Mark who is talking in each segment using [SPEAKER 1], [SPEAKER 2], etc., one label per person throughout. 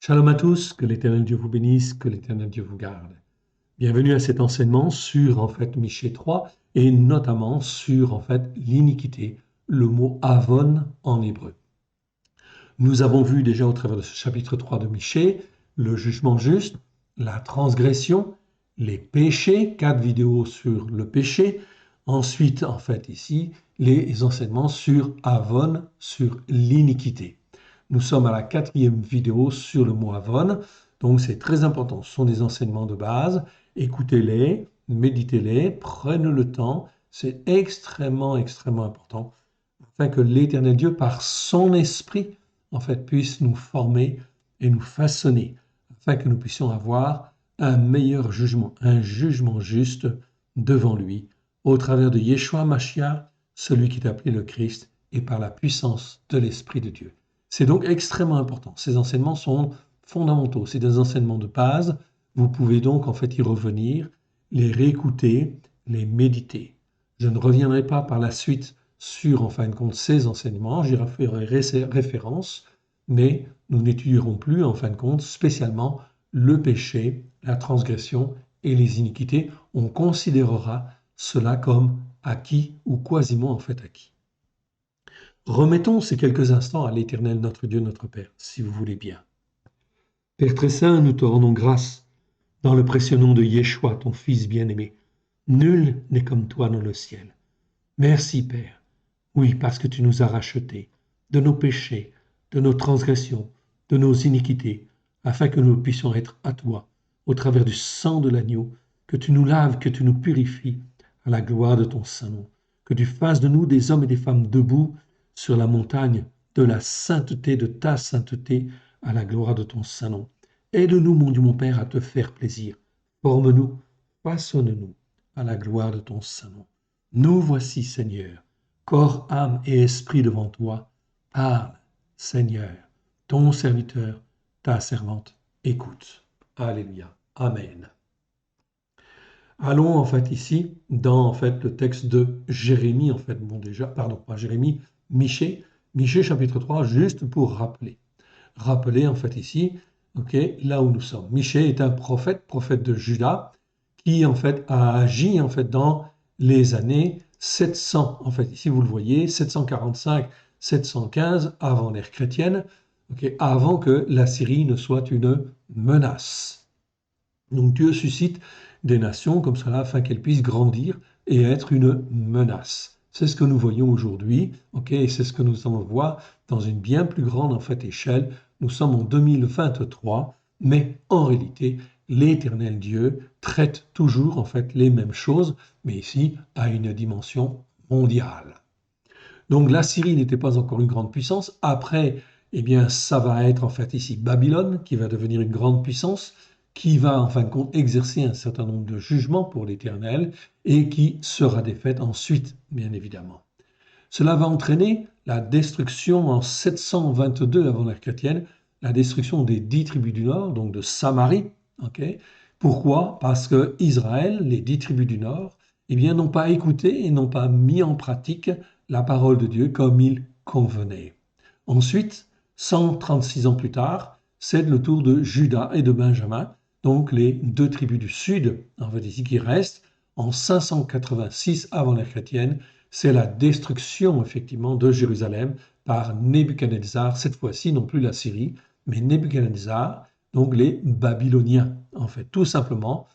[SPEAKER 1] Shalom à tous, que l'Éternel Dieu vous bénisse, que l'Éternel Dieu vous garde. Bienvenue à cet enseignement sur Michée 3 et notamment sur l'iniquité, le mot avon en hébreu. Nous avons vu déjà au travers de ce chapitre 3 de Michée le jugement juste, la transgression, les péchés, 4 vidéos sur le péché. Ensuite, ici, les enseignements sur avon, sur l'iniquité. Nous sommes à la 4e vidéo sur le mot avon, donc c'est très important. Ce sont des enseignements de base. Écoutez-les, méditez-les, prenez le temps. C'est extrêmement important afin que l'Éternel Dieu, par son esprit, puisse nous former et nous façonner, afin que nous puissions avoir un meilleur jugement, un jugement juste devant lui, au travers de Yeshua Mashiach, celui qui est appelé le Christ, et par la puissance de l'Esprit de Dieu. C'est donc extrêmement important. Ces enseignements sont fondamentaux. C'est des enseignements de base. Vous pouvez donc y revenir, les réécouter, les méditer. Je ne reviendrai pas par la suite sur, en fin de compte, ces enseignements. J'y ferai référence, mais nous n'étudierons plus, en fin de compte, spécialement le péché, la transgression et les iniquités. On considérera cela comme acquis ou quasiment acquis. Remettons ces quelques instants à l'Éternel, notre Dieu, notre Père, si vous voulez bien. Père très saint, nous te rendons grâce dans le précieux nom de Yeshua, ton Fils bien-aimé. Nul n'est comme toi dans le ciel. Merci, Père. Oui, parce que tu nous as rachetés de nos péchés, de nos transgressions, de nos iniquités, afin que nous puissions être à toi, au travers du sang de l'agneau, que tu nous laves, que tu nous purifies, à la gloire de ton saint nom, que tu fasses de nous des hommes et des femmes debout sur la montagne de la sainteté, de ta sainteté, à la gloire de ton saint nom. Aide-nous, mon Dieu, mon Père, à te faire plaisir. Forme-nous, façonne-nous, à la gloire de ton saint nom. Nous voici, Seigneur, corps, âme et esprit devant toi. Parle, Seigneur, ton serviteur, ta servante, écoute. Alléluia. Amen. Allons ici dans le texte de Jérémie, pas Jérémie, Michée chapitre 3, juste pour rappeler. Rappeler ici, là où nous sommes. Michée est un prophète de Juda, qui a agi dans les années 700, ici vous le voyez, 745, 715 avant l'ère chrétienne, avant que la Syrie ne soit une menace. Donc Dieu suscite des nations comme cela afin qu'elles puissent grandir et être une menace. C'est ce que nous voyons aujourd'hui, et c'est ce que nous allons voir dans une bien plus grande échelle. Nous sommes en 2023, mais en réalité, l'Éternel Dieu traite toujours les mêmes choses, mais ici à une dimension mondiale. Donc la Syrie n'était pas encore une grande puissance. Après, ça va être ici Babylone qui va devenir une grande puissance, qui va en fin de compte exercer un certain nombre de jugements pour l'Éternel et qui sera défaite ensuite, bien évidemment. Cela va entraîner la destruction en 722 avant l'ère chrétienne, la destruction des 10 tribus du Nord, donc de Samarie. Pourquoi? Parce que Israël, les 10 tribus du Nord, n'ont pas écouté et n'ont pas mis en pratique la parole de Dieu comme il convenait. Ensuite, 136 ans plus tard, c'est le tour de Juda et de Benjamin, donc les 2 tribus du Sud, ici qui restent. En 586 avant l'ère chrétienne, c'est la destruction effectivement de Jérusalem par Nebuchadnezzar, cette fois-ci non plus la Syrie, mais Nebuchadnezzar, donc les Babyloniens, tout simplement,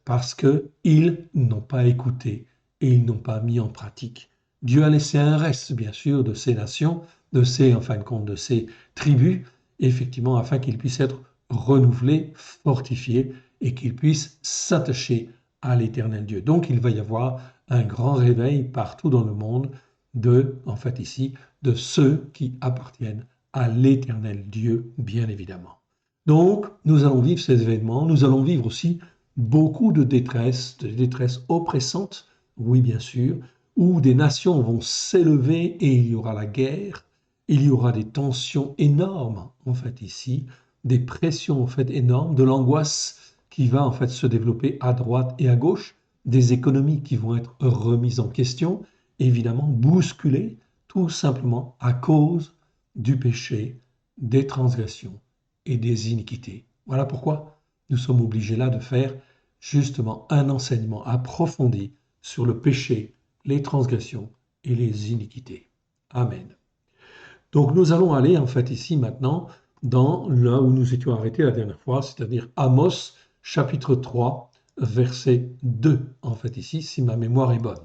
[SPEAKER 1] parce qu'ils n'ont pas écouté et ils n'ont pas mis en pratique. Dieu a laissé un reste, bien sûr, de ces nations, de ces tribus, effectivement, afin qu'ils puissent être renouvelés, fortifiés et qu'ils puissent s'attacher à l'Éternel Dieu. Donc, il va y avoir un grand réveil partout dans le monde de ceux qui appartiennent à l'Éternel Dieu, bien évidemment. Donc, nous allons vivre ces événements, nous allons vivre aussi beaucoup de détresse oppressantes, oui bien sûr, où des nations vont s'élever et il y aura la guerre, il y aura des tensions énormes, ici, des pressions énormes, de l'angoisse qui va se développer à droite et à gauche, des économies qui vont être remises en question, évidemment bousculées, tout simplement à cause du péché, des transgressions et des iniquités. Voilà pourquoi nous sommes obligés là de faire justement un enseignement approfondi sur le péché, les transgressions et les iniquités. Amen. Donc nous allons aller en fait ici maintenant dans là où nous étions arrêtés la dernière fois, c'est-à-dire Amos chapitre 3, verset 2, en fait ici, si ma mémoire est bonne.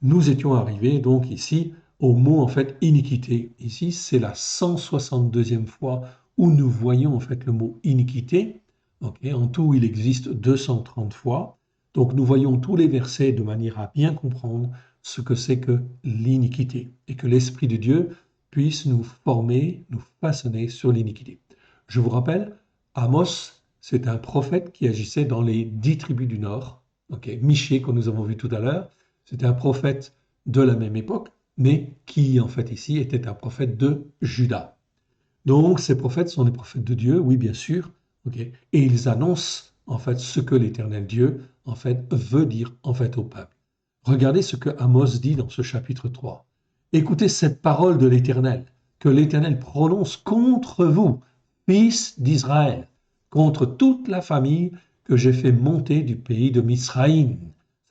[SPEAKER 1] Nous étions arrivés donc ici au mot en fait iniquité. Ici, c'est la 162e fois où nous voyons en fait le mot iniquité. Okay, en tout, il existe 230 fois. Donc nous voyons tous les versets de manière à bien comprendre ce que c'est que l'iniquité et que l'Esprit de Dieu puisse nous former, nous façonner sur l'iniquité. Je vous rappelle, Amos, c'est un prophète qui agissait dans les 10 tribus du Nord. Okay, Michée, que nous avons vu tout à l'heure, c'était un prophète de la même époque, mais qui en fait ici était un prophète de Juda. Donc ces prophètes sont des prophètes de Dieu, oui bien sûr, okay, et ils annoncent en fait ce que l'Éternel Dieu en fait veut dire en fait au peuple. Regardez ce que Amos dit dans ce chapitre 3. Écoutez cette parole de l'Éternel, que l'Éternel prononce contre vous, fils d'Israël, contre toute la famille que j'ai fait monter du pays de Misraïm.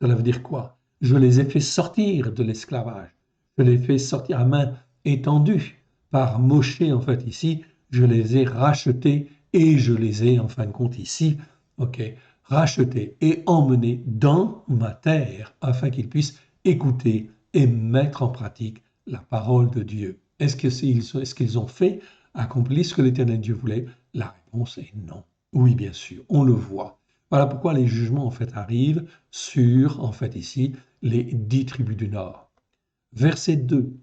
[SPEAKER 1] Cela veut dire quoi? Je les ai fait sortir de l'esclavage. Je les ai fait sortir à main étendue par Moshe, en fait, ici. Je les ai rachetés et je les ai, en fin de compte, ici, ok, rachetés et emmenés dans ma terre afin qu'ils puissent écouter et mettre en pratique la parole de Dieu. Est-ce qu'ils ont fait, accompli ce que l'Éternel Dieu voulait? La réponse est non. Oui, bien sûr, on le voit. Voilà pourquoi les jugements, en fait, arrivent sur, en fait, ici, les 10 tribus du Nord. Verset 2.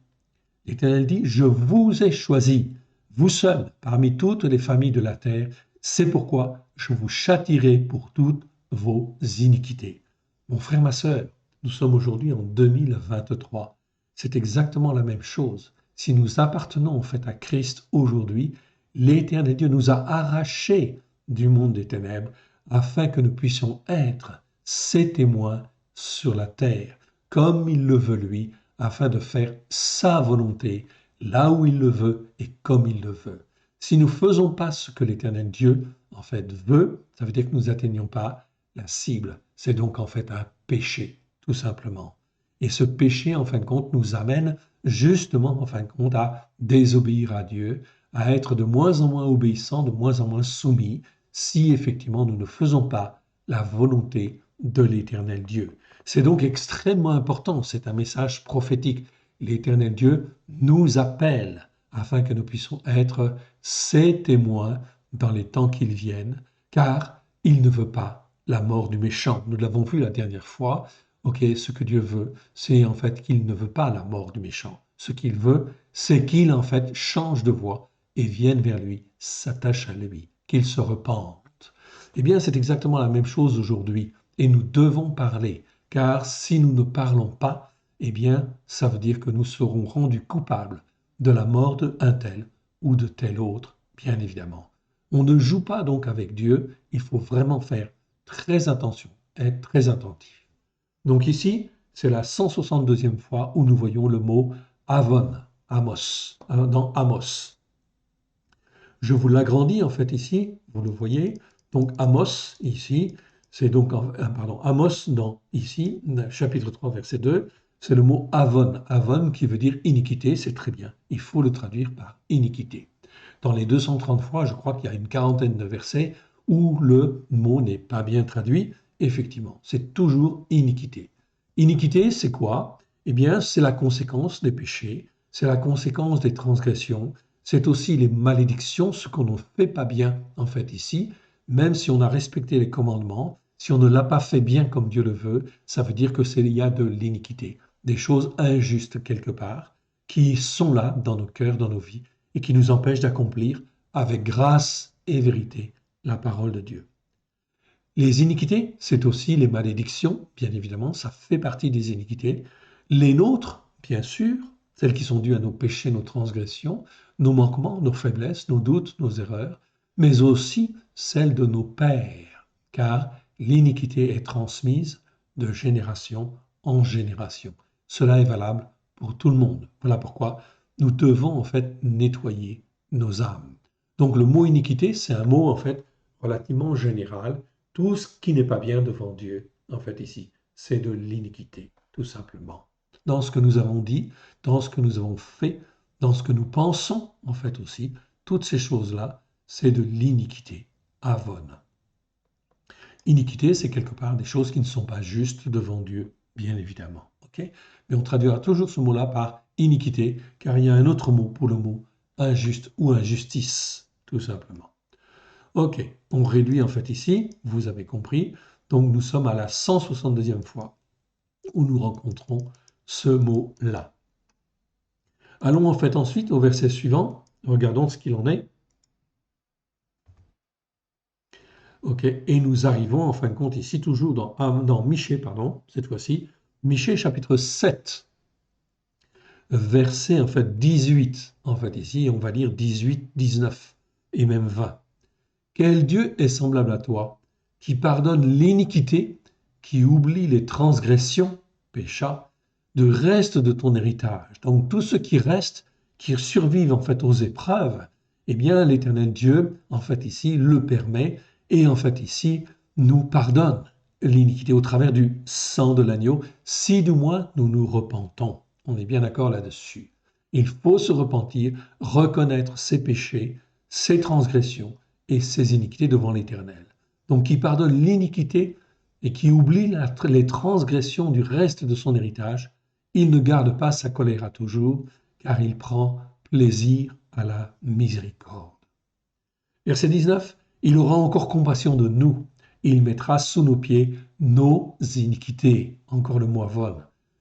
[SPEAKER 1] L'Éternel dit, je vous ai choisi, vous seuls, parmi toutes les familles de la terre, c'est pourquoi je vous châtierai pour toutes vos iniquités. Mon frère, ma sœur, nous sommes aujourd'hui en 2023. C'est exactement la même chose. Si nous appartenons en fait à Christ aujourd'hui, l'Éternel Dieu nous a arrachés du monde des ténèbres afin que nous puissions être ses témoins sur la terre, comme il le veut lui, afin de faire sa volonté là où il le veut et comme il le veut. Si nous ne faisons pas ce que l'Éternel Dieu en fait veut, ça veut dire que nous n'atteignons pas la cible. C'est donc en fait un péché, tout simplement. Et ce péché, en fin de compte, nous amène justement, en fin de compte, à désobéir à Dieu, à être de moins en moins obéissants, de moins en moins soumis, si effectivement nous ne faisons pas la volonté de l'Éternel Dieu. C'est donc extrêmement important, c'est un message prophétique. L'Éternel Dieu nous appelle afin que nous puissions être ses témoins dans les temps qui viennent, car il ne veut pas la mort du méchant. Nous l'avons vu la dernière fois. Ok, ce que Dieu veut, c'est en fait qu'il ne veut pas la mort du méchant. Ce qu'il veut, c'est qu'il en fait change de voie et vienne vers lui, s'attache à lui, qu'il se repente. Eh bien, c'est exactement la même chose aujourd'hui et nous devons parler, car si nous ne parlons pas, eh bien, ça veut dire que nous serons rendus coupables de la mort d'un tel ou de tel autre, bien évidemment. On ne joue pas donc avec Dieu, il faut vraiment faire très attention, être très attentif. Donc ici, c'est la 162e fois où nous voyons le mot Avon, Amos, dans Amos. Je vous l'agrandis en fait ici, vous le voyez. Donc Amos ici, c'est donc Amos dans ici, chapitre 3, verset 2, c'est le mot Avon. Avon qui veut dire iniquité, c'est très bien. Il faut le traduire par iniquité. Dans les 230 fois, je crois qu'il y a une quarantaine de versets où le mot n'est pas bien traduit. Effectivement, c'est toujours iniquité. Iniquité, c'est quoi? Eh bien, c'est la conséquence des péchés, c'est la conséquence des transgressions, c'est aussi les malédictions, ce qu'on ne fait pas bien en fait ici, même si on a respecté les commandements, si on ne l'a pas fait bien comme Dieu le veut, ça veut dire qu'il y a de l'iniquité, des choses injustes quelque part, qui sont là dans nos cœurs, dans nos vies, et qui nous empêchent d'accomplir avec grâce et vérité la parole de Dieu. Les iniquités, c'est aussi les malédictions, bien évidemment, ça fait partie des iniquités. Les nôtres, bien sûr, celles qui sont dues à nos péchés, nos transgressions, nos manquements, nos faiblesses, nos doutes, nos erreurs, mais aussi celles de nos pères, car l'iniquité est transmise de génération en génération. Cela est valable pour tout le monde. Voilà pourquoi nous devons en fait nettoyer nos âmes. Donc le mot iniquité, c'est un mot en fait relativement général. Tout ce qui n'est pas bien devant Dieu, en fait ici, c'est de l'iniquité, tout simplement. Dans ce que nous avons dit, dans ce que nous avons fait, dans ce que nous pensons, en fait aussi, toutes ces choses-là, c'est de l'iniquité. Avon. Iniquité, c'est quelque part des choses qui ne sont pas justes devant Dieu, bien évidemment. Ok. Mais on traduira toujours ce mot-là par iniquité, car il y a un autre mot pour le mot injuste ou injustice, tout simplement. Ok, on réduit en fait ici, vous avez compris, donc nous sommes à la 162e fois où nous rencontrons ce mot-là. Allons en fait ensuite au verset suivant, regardons ce qu'il en est. Ok, et nous arrivons en fin de compte ici toujours dans Michée, pardon, cette fois-ci, Michée chapitre 7, verset en fait 18, en fait ici on va lire 18, 19 et même 20. Quel Dieu est semblable à toi, qui pardonne l'iniquité, qui oublie les transgressions, pécha, de reste de ton héritage. Donc tout ce qui reste, qui survivent en fait aux épreuves, eh bien l'Éternel Dieu, en fait ici, le permet et en fait ici, nous pardonne l'iniquité au travers du sang de l'agneau, si du moins nous nous repentons. On est bien d'accord là-dessus. Il faut se repentir, reconnaître ses péchés, ses transgressions et ses iniquités devant l'Éternel. Donc qui pardonne l'iniquité et qui oublie les transgressions du reste de son héritage, il ne garde pas sa colère à toujours, car il prend plaisir à la miséricorde. Verset 19, il aura encore compassion de nous, il mettra sous nos pieds nos iniquités. Encore le mot avon.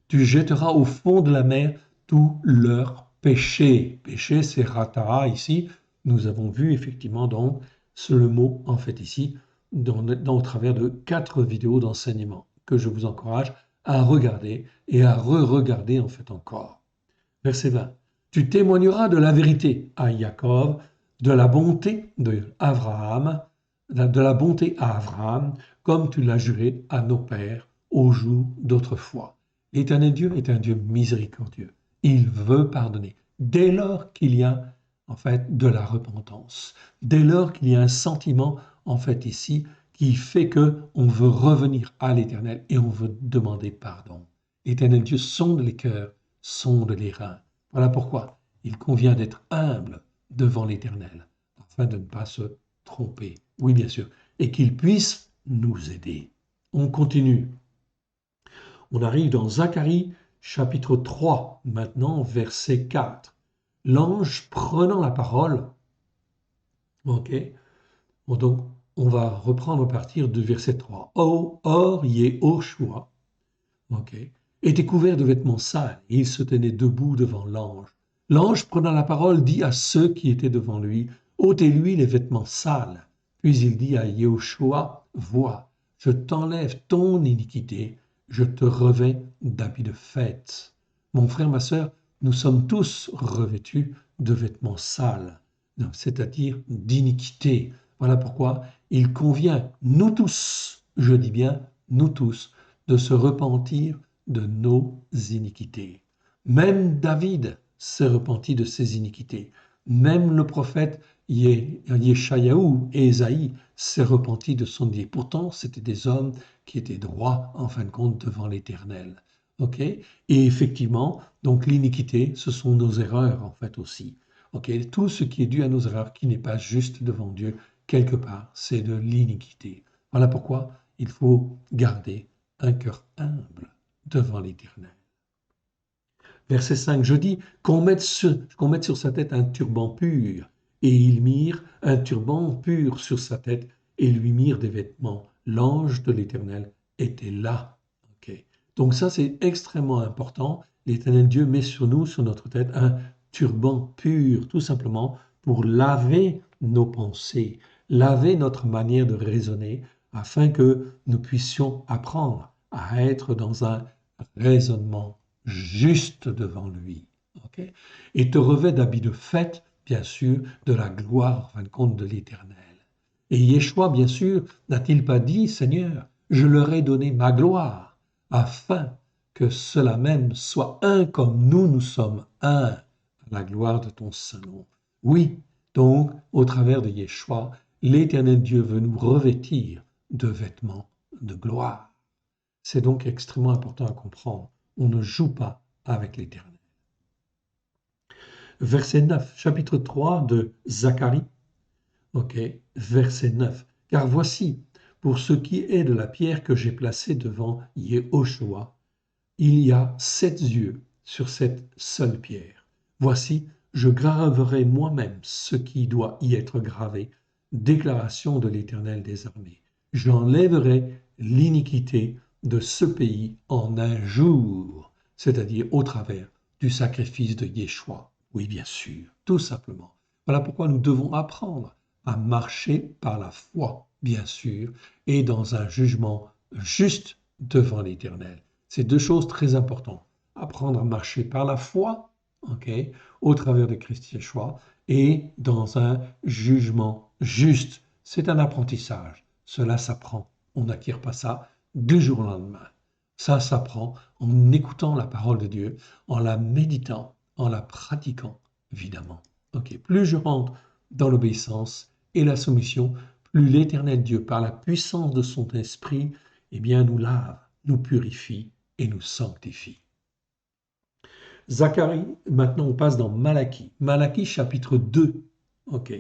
[SPEAKER 1] Tu jetteras au fond de la mer tous leurs péchés. Péché, c'est rataha ici. Nous avons vu effectivement donc le mot en fait ici au travers de 4 vidéos d'enseignement que je vous encourage à regarder et à re-regarder en fait encore. Verset 20. Tu témoigneras de la vérité à Jacob, de la bonté de la bonté à Abraham, comme tu l'as juré à nos pères au jour d'autrefois. L'Éternel Dieu est un Dieu miséricordieux. Il veut pardonner. Dès lors qu'il y a en fait de la repentance, dès lors qu'il y a un sentiment en fait ici qui fait que on veut revenir à l'Éternel et on veut demander pardon. L'Éternel Dieu sonde les cœurs, sonde les reins. Voilà pourquoi il convient d'être humble devant l'Éternel, afin de ne pas se tromper. Oui, bien sûr. Et qu'il puisse nous aider. On continue. On arrive dans Zacharie chapitre 3, maintenant verset 4. L'ange prenant la parole, ok, donc on va reprendre à partir du verset 3. Or, Yehoshua, ok, était couvert de vêtements sales, et il se tenait debout devant l'ange. L'ange, prenant la parole, dit à ceux qui étaient devant lui, ôtez-lui les vêtements sales. Puis il dit à Yehoshua, vois, je t'enlève ton iniquité, je te revêts d'habits de fête. Mon frère, ma sœur, nous sommes tous revêtus de vêtements sales, c'est-à-dire d'iniquité. Voilà pourquoi il convient, nous tous, je dis bien nous tous, de se repentir de nos iniquités. Même David s'est repenti de ses iniquités. Même le prophète Yeshayahu et Ésaïe s'est repenti de son iniquité. Pourtant, c'étaient des hommes qui étaient droits, en fin de compte, devant l'Éternel. Ok. Et effectivement, donc l'iniquité, ce sont nos erreurs, en fait, aussi. Ok. Tout ce qui est dû à nos erreurs, qui n'est pas juste devant Dieu, quelque part, c'est de l'iniquité. Voilà pourquoi il faut garder un cœur humble devant l'Éternel. Verset 5, je dis qu'on mette sur sa tête un turban pur, et ils mirent un turban pur sur sa tête et lui mirent des vêtements. L'ange de l'Éternel était là. Okay. Donc ça, c'est extrêmement important. L'Éternel Dieu met sur nous, sur notre tête, un turban pur, tout simplement pour laver nos pensées, laver notre manière de raisonner, afin que nous puissions apprendre à être dans un raisonnement juste devant lui. Okay. Et te revêt d'habits de fête, bien sûr, de la gloire, en fin de compte, de l'Éternel. Et Yeshua, bien sûr, n'a-t-il pas dit, Seigneur, je leur ai donné ma gloire, afin que cela même soit un comme nous sommes un, à la gloire de ton Saint-Nom. Oui, donc, au travers de Yeshua, l'Éternel Dieu veut nous revêtir de vêtements de gloire. C'est donc extrêmement important à comprendre. On ne joue pas avec l'Éternel. Verset 9, chapitre 3 de Zacharie. Ok, verset 9. Car voici, pour ce qui est de la pierre que j'ai placée devant Yehoshua, il y a 7 yeux sur cette seule pierre. Voici, je graverai moi-même ce qui doit y être gravé. Déclaration de l'Éternel des armées. J'enlèverai l'iniquité de ce pays en un jour, c'est-à-dire au travers du sacrifice de Yeshua. Oui, bien sûr, tout simplement. Voilà pourquoi nous devons apprendre à marcher par la foi, bien sûr, et dans un jugement juste devant l'Éternel. C'est deux choses très importantes. Apprendre à marcher par la foi, okay, au travers de Christ Yeshua, et dans un jugement juste. C'est un apprentissage. Cela s'apprend. On n'acquiert pas ça du jour au lendemain. Ça s'apprend en écoutant la parole de Dieu, en la méditant, en la pratiquant, évidemment. Okay. Plus je rentre dans l'obéissance et la soumission, plus l'Éternel Dieu, par la puissance de son esprit, eh bien, nous lave, nous purifie et nous sanctifie. Zacharie, maintenant on passe dans Malachie. Malachie chapitre 2. Ok.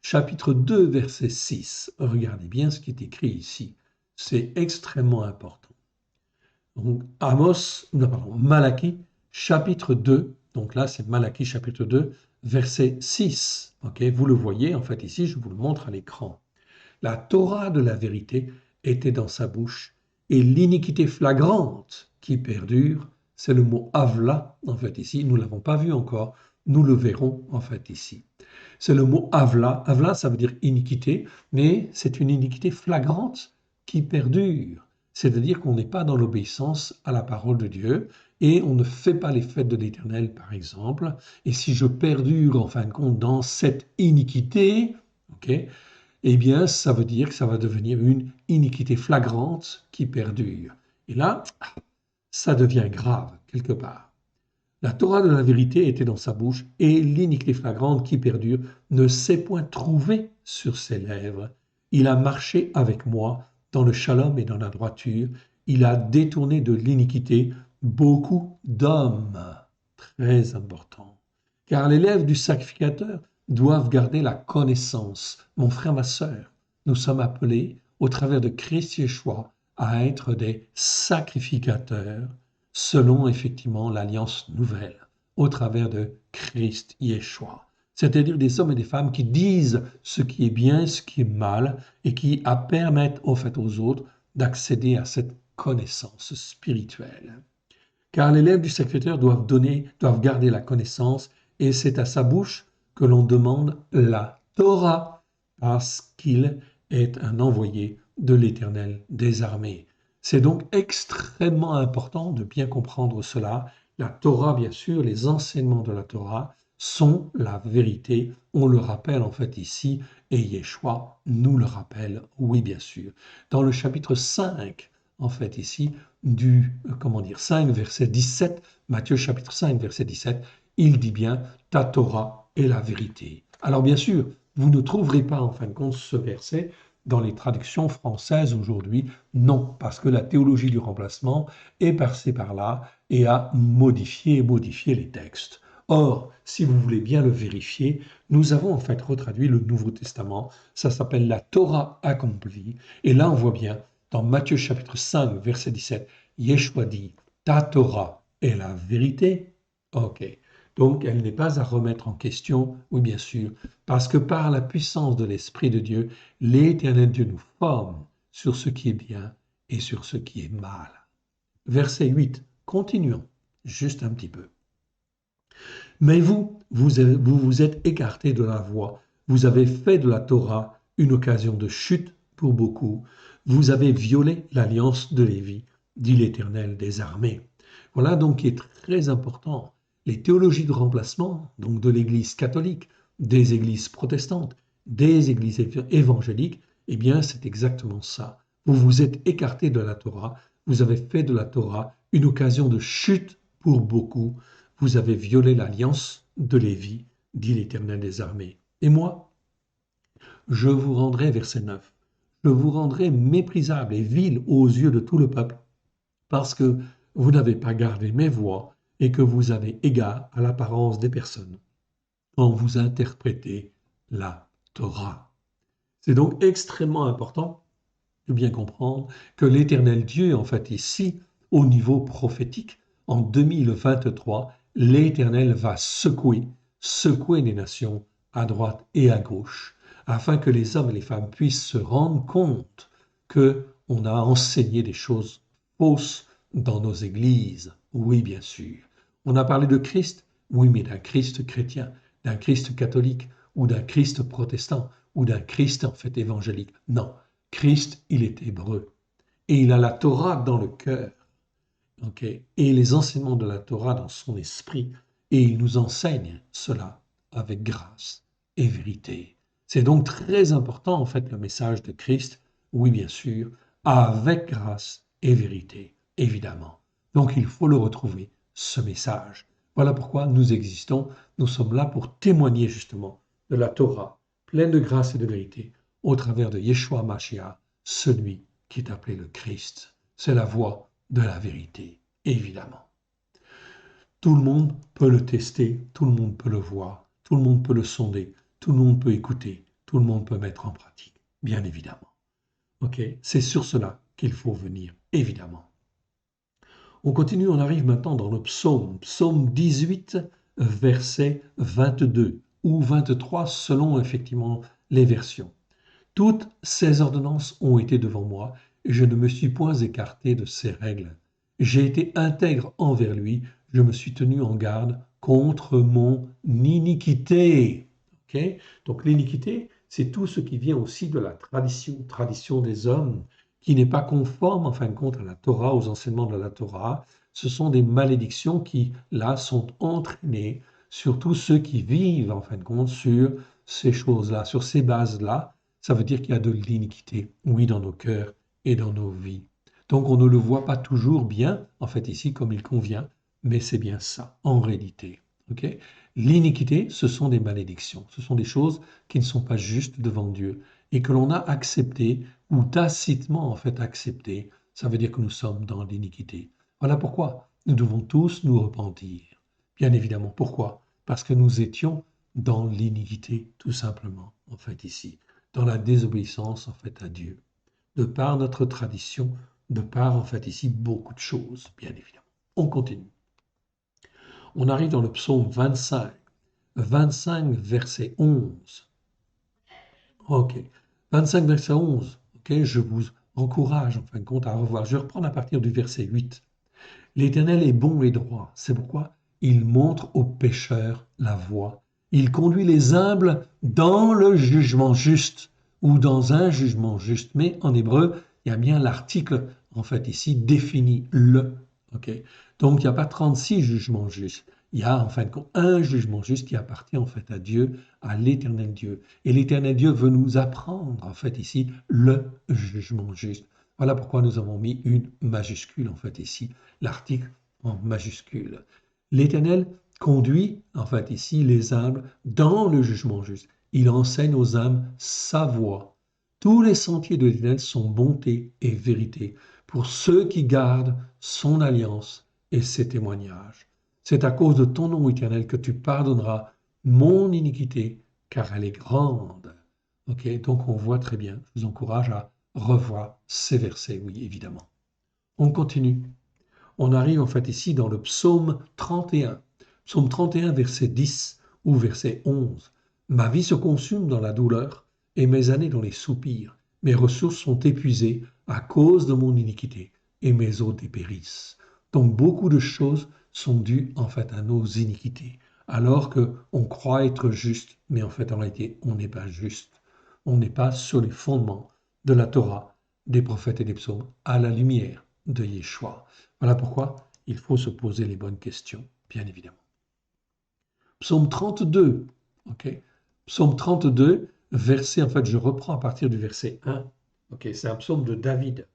[SPEAKER 1] Chapitre 2, verset 6. Regardez bien ce qui est écrit ici. C'est extrêmement important. Donc, Malachie chapitre 2. Donc là, c'est Malachie chapitre 2, verset 6. Ok. Vous le voyez, en fait, ici, je vous le montre à l'écran. La Torah de la vérité était dans sa bouche, et l'iniquité flagrante qui perdure, c'est le mot avla, en fait, ici. Nous ne l'avons pas vu encore, nous le verrons, en fait, ici. C'est le mot avla. Avla, ça veut dire iniquité, mais c'est une iniquité flagrante qui perdure. C'est-à-dire qu'on n'est pas dans l'obéissance à la parole de Dieu et on ne fait pas les fêtes de l'Éternel, par exemple. Et si je perdure, en fin de compte, dans cette iniquité, ok, eh bien, ça veut dire que ça va devenir une iniquité flagrante qui perdure. Et là, ça devient grave, quelque part. La Torah de la vérité était dans sa bouche, et l'iniquité flagrante qui perdure ne s'est point trouvée sur ses lèvres. Il a marché avec moi dans le shalom et dans la droiture. Il a détourné de l'iniquité beaucoup d'hommes. Très important. Car les lèvres du sacrificateur doivent garder la connaissance. Mon frère, ma sœur, nous sommes appelés, au travers de Christ Yeshua, à être des sacrificateurs selon effectivement l'alliance nouvelle, au travers de Christ Yeshua. C'est-à-dire des hommes et des femmes qui disent ce qui est bien, ce qui est mal, et qui permettent en fait aux autres d'accéder à cette connaissance spirituelle. Car les lèvres du sacrificateur doivent garder la connaissance, et c'est à sa bouche que l'on demande la Torah, parce qu'il est un envoyé de l'Éternel des armées. C'est donc extrêmement important de bien comprendre cela. La Torah, bien sûr, les enseignements de la Torah sont la vérité. On le rappelle en fait ici, et Yeshua nous le rappelle, oui bien sûr. Dans le chapitre 5, en fait ici, du 5, verset 17, Matthieu chapitre 5, verset 17, il dit bien « ta Torah est la vérité ». Alors bien sûr, vous ne trouverez pas en fin de compte ce verset dans les traductions françaises aujourd'hui, non, parce que la théologie du remplacement est passée par là et a modifié les textes. Or, si vous voulez bien le vérifier, nous avons en fait retraduit le Nouveau Testament, ça s'appelle la Torah accomplie, et là on voit bien, dans Matthieu chapitre 5, verset 17, Yeshua dit « ta Torah est la vérité ». Ok, donc elle n'est pas à remettre en question, oui bien sûr, parce que par la puissance de l'Esprit de Dieu, l'Éternel Dieu nous forme sur ce qui est bien et sur ce qui est mal. Verset 8, continuons juste un petit peu. Mais vous vous êtes écartés de la voie, vous avez fait de la Torah une occasion de chute pour beaucoup, vous avez violé l'alliance de Lévi, dit l'Éternel des armées. Voilà donc qui est très important. Les théologies de remplacement, donc de l'Église catholique, des églises protestantes, des églises évangéliques, eh bien c'est exactement ça. Vous vous êtes écartés de la Torah, vous avez fait de la Torah une occasion de chute pour beaucoup, vous avez violé l'alliance de Lévi, dit l'Éternel des armées. Et moi, je vous rendrai, verset 9, je vous rendrai méprisable et vil aux yeux de tout le peuple, parce que vous n'avez pas gardé mes voies et que vous avez égard à l'apparence des personnes quand vous interprétez la Torah. C'est donc extrêmement important de bien comprendre que l'Éternel Dieu, en fait, ici, au niveau prophétique, en 2023, l'Éternel va secouer les nations à droite et à gauche, afin que les hommes et les femmes puissent se rendre compte que on a enseigné des choses fausses dans nos églises. Oui, bien sûr. On a parlé de Christ, oui, mais d'un Christ chrétien, d'un Christ catholique, ou d'un Christ protestant, ou d'un Christ en fait évangélique. Non, Christ, il est hébreu. Et il a la Torah dans le cœur. Okay, et les enseignements de la Torah dans son esprit. Et il nous enseigne cela avec grâce et vérité. C'est donc très important, en fait, le message de Christ. Oui, bien sûr, avec grâce et vérité, évidemment. Donc, il faut le retrouver, ce message. Voilà pourquoi nous existons. Nous sommes là pour témoigner justement de la Torah, pleine de grâce et de vérité, au travers de Yeshua Mashiach, celui qui est appelé le Christ. C'est la voie de la vérité, évidemment. Tout le monde peut le tester, tout le monde peut le voir, tout le monde peut le sonder, tout le monde peut écouter, tout le monde peut mettre en pratique, bien évidemment. Ok, c'est sur cela qu'il faut venir, évidemment. On continue, on arrive maintenant dans le psaume, psaume 18, verset 22 ou 23 selon effectivement les versions. Toutes ces ordonnances ont été devant moi, et je ne me suis point écarté de ses règles. J'ai été intègre envers lui, je me suis tenu en garde contre mon iniquité. Okay? Donc l'iniquité, c'est tout ce qui vient aussi de la tradition des hommes, qui n'est pas conforme en fin de compte à la Torah, aux enseignements de la Torah. Ce sont des malédictions qui, là, sont entraînées sur tous ceux qui vivent en fin de compte sur ces choses-là, sur ces bases-là. Ça veut dire qu'il y a de l'iniquité, oui, dans nos cœurs et dans nos vies. Donc on ne le voit pas toujours bien, en fait, ici, comme il convient, mais c'est bien ça, en réalité. Okay? L'iniquité, ce sont des malédictions, ce sont des choses qui ne sont pas justes devant Dieu et que l'on a acceptées ou tacitement, en fait, acceptées. Ça veut dire que nous sommes dans l'iniquité. Voilà pourquoi nous devons tous nous repentir. Bien évidemment, pourquoi? Parce que nous étions dans l'iniquité, tout simplement, en fait, ici, dans la désobéissance, en fait, à Dieu, de par notre tradition, de par, en fait, ici, beaucoup de choses, bien évidemment. On continue. On arrive dans le psaume 25, 25, verset 11. OK. 25, verset 11. OK, je vous encourage, en fin de compte, à revoir. Je vais reprendre à partir du verset 8. L'Éternel est bon et droit. C'est pourquoi il montre aux pécheurs la voie. Il conduit les humbles dans le jugement juste ou dans un jugement juste. Mais en hébreu, il y a bien l'article, en fait, ici, défini le. Okay? Donc, il n'y a pas 36 jugements justes. Il y a, en fin de compte, un jugement juste qui appartient, en fait, à Dieu, à l'Éternel Dieu. Et l'Éternel Dieu veut nous apprendre, en fait, ici, le jugement juste. Voilà pourquoi nous avons mis une majuscule, en fait, ici, l'article en majuscule. L'Éternel conduit, en fait, ici, les humbles dans le jugement juste. Il enseigne aux âmes sa voie. Tous les sentiers de l'Éternel sont bonté et vérité pour ceux qui gardent son alliance et ses témoignages. C'est à cause de ton nom, Éternel, que tu pardonneras mon iniquité, car elle est grande. Ok, donc on voit très bien. Je vous encourage à revoir ces versets, oui, évidemment. On continue. On arrive en fait ici dans le psaume 31. Psaume 31, verset 10 ou verset 11. Ma vie se consume dans la douleur et mes années dans les soupirs. Mes ressources sont épuisées à cause de mon iniquité et mes os dépérissent. Donc beaucoup de choses sont dues en fait à nos iniquités. Alors qu'on croit être juste, mais en fait en réalité on n'est pas juste. On n'est pas sur les fondements de la Torah, des prophètes et des psaumes, à la lumière de Yeshua. Voilà pourquoi il faut se poser les bonnes questions, bien évidemment. Psaume 32, ok. Psaume 32, verset, en fait, je reprends à partir du verset 1. Ok, c'est un psaume de David.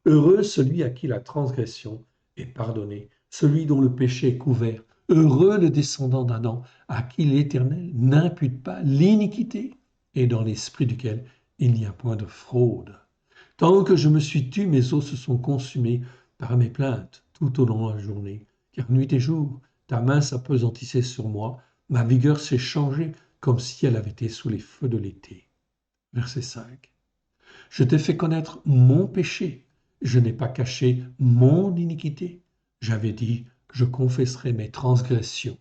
[SPEAKER 1] Heureux celui à qui la transgression est pardonnée, celui dont le péché est couvert. Heureux le descendant d'Adam, à qui l'Éternel n'impute pas l'iniquité et dans l'esprit duquel il n'y a point de fraude. Tant que je me suis tu, mes os se sont consumés par mes plaintes tout au long de la journée, car nuit et jour, ta main s'appesantissait sur moi, ma vigueur s'est changée comme si elle avait été sous les feux de l'été. Verset 5. Je t'ai fait connaître mon péché, je n'ai pas caché mon iniquité. J'avais dit que je confesserais mes transgressions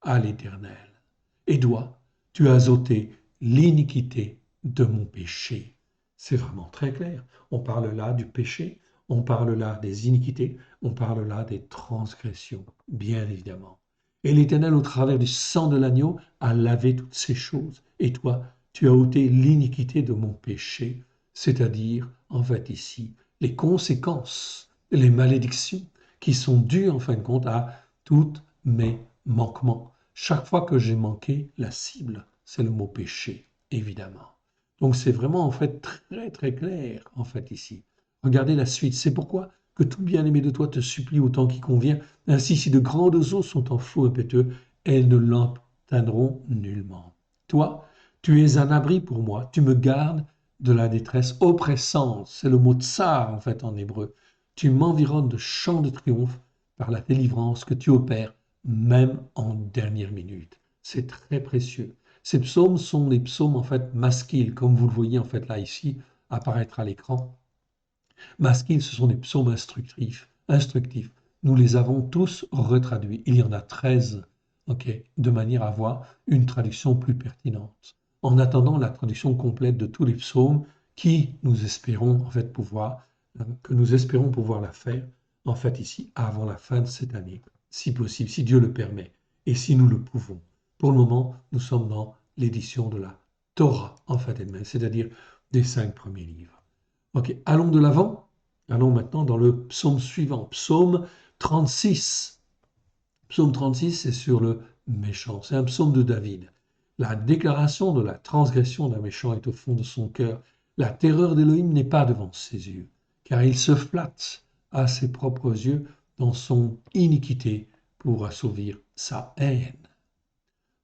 [SPEAKER 1] à l'Éternel. Et toi, tu as ôté l'iniquité de mon péché. C'est vraiment très clair. On parle là du péché, on parle là des iniquités, on parle là des transgressions, bien évidemment. Et l'Éternel, au travers du sang de l'agneau, a lavé toutes ces choses. Et toi, tu as ôté l'iniquité de mon péché, c'est-à-dire, en fait, ici, les conséquences, les malédictions qui sont dues, en fin de compte, à toutes mes manquements. Chaque fois que j'ai manqué la cible, c'est le mot péché, évidemment. Donc c'est vraiment en fait très très clair en fait ici. Regardez la suite. C'est pourquoi que tout bien-aimé de toi te supplie autant qu'il convient. Ainsi, si de grandes eaux sont en flot impétueux, elles ne l'atteindront nullement. Toi, tu es un abri pour moi. Tu me gardes de la détresse oppressante. C'est le mot tsar en fait en hébreu. Tu m'environnes de chants de triomphe par la délivrance que tu opères même en dernière minute. C'est très précieux. Ces psaumes sont des psaumes en fait masquils, comme vous le voyez en fait là ici apparaître à l'écran. Masquils, ce sont des psaumes instructifs. Nous les avons tous retraduits. Il y en a 13, ok, de manière à avoir une traduction plus pertinente. En attendant la traduction complète de tous les psaumes, qui nous espérons en fait que nous espérons pouvoir la faire en fait ici avant la fin de cette année, si possible, si Dieu le permet et si nous le pouvons. Pour le moment, nous sommes dans l'édition de la Torah en fait elle-même, c'est-à-dire des 5 premiers livres. Ok, allons de l'avant. Allons maintenant dans le psaume suivant, psaume 36. Psaume 36, c'est sur le méchant. C'est un psaume de David. La déclaration de la transgression d'un méchant est au fond de son cœur. La terreur d'Élohim n'est pas devant ses yeux, car il se flatte à ses propres yeux dans son iniquité pour assouvir sa haine.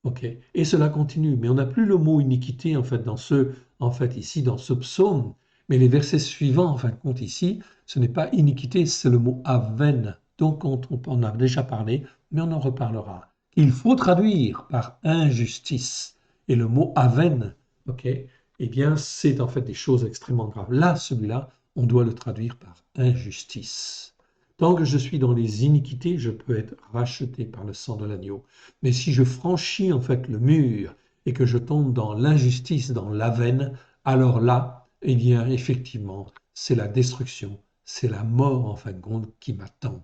[SPEAKER 1] Ok, et cela continue, mais on n'a plus le mot iniquité en fait ici dans ce psaume, mais les versets suivants, en fin de compte ici, ce n'est pas iniquité, c'est le mot aven. Donc on en a déjà parlé, mais on en reparlera. Il faut traduire par injustice. Et le mot aven, ok, eh bien c'est en fait des choses extrêmement graves. Là, celui-là, on doit le traduire par injustice. Tant que je suis dans les iniquités, je peux être racheté par le sang de l'agneau. Mais si je franchis en fait le mur et que je tombe dans l'injustice, dans l'avène, alors là, eh bien, effectivement, c'est la destruction, c'est la mort en fin de compte qui m'attend.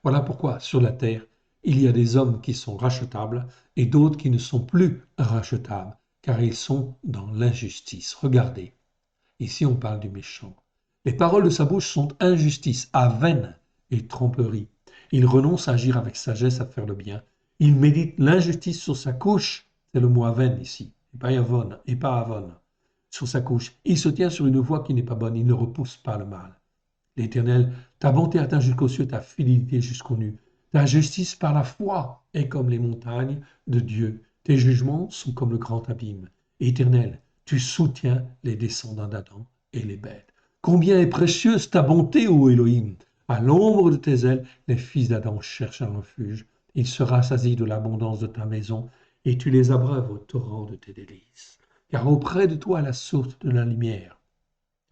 [SPEAKER 1] Voilà pourquoi sur la terre, il y a des hommes qui sont rachetables et d'autres qui ne sont plus rachetables, car ils sont dans l'injustice. Regardez, ici on parle du méchant. Les paroles de sa bouche sont injustice, avène et tromperie. Il renonce à agir avec sagesse, à faire le bien. Il médite l'injustice sur sa couche, c'est le mot avène ici, et pas avon, sur sa couche. Il se tient sur une voie qui n'est pas bonne, il ne repousse pas le mal. L'Éternel, ta bonté atteint jusqu'aux cieux, ta fidélité jusqu'aux nues. Ta justice par la foi est comme les montagnes de Dieu. Tes jugements sont comme le grand abîme. Éternel, tu soutiens les descendants d'Adam et les bêtes. Combien est précieuse ta bonté, ô Élohim! À l'ombre de tes ailes, les fils d'Adam cherchent un refuge. Ils se rassasient de l'abondance de ta maison, et tu les abreuves au torrent de tes délices. Car auprès de toi la source de la lumière,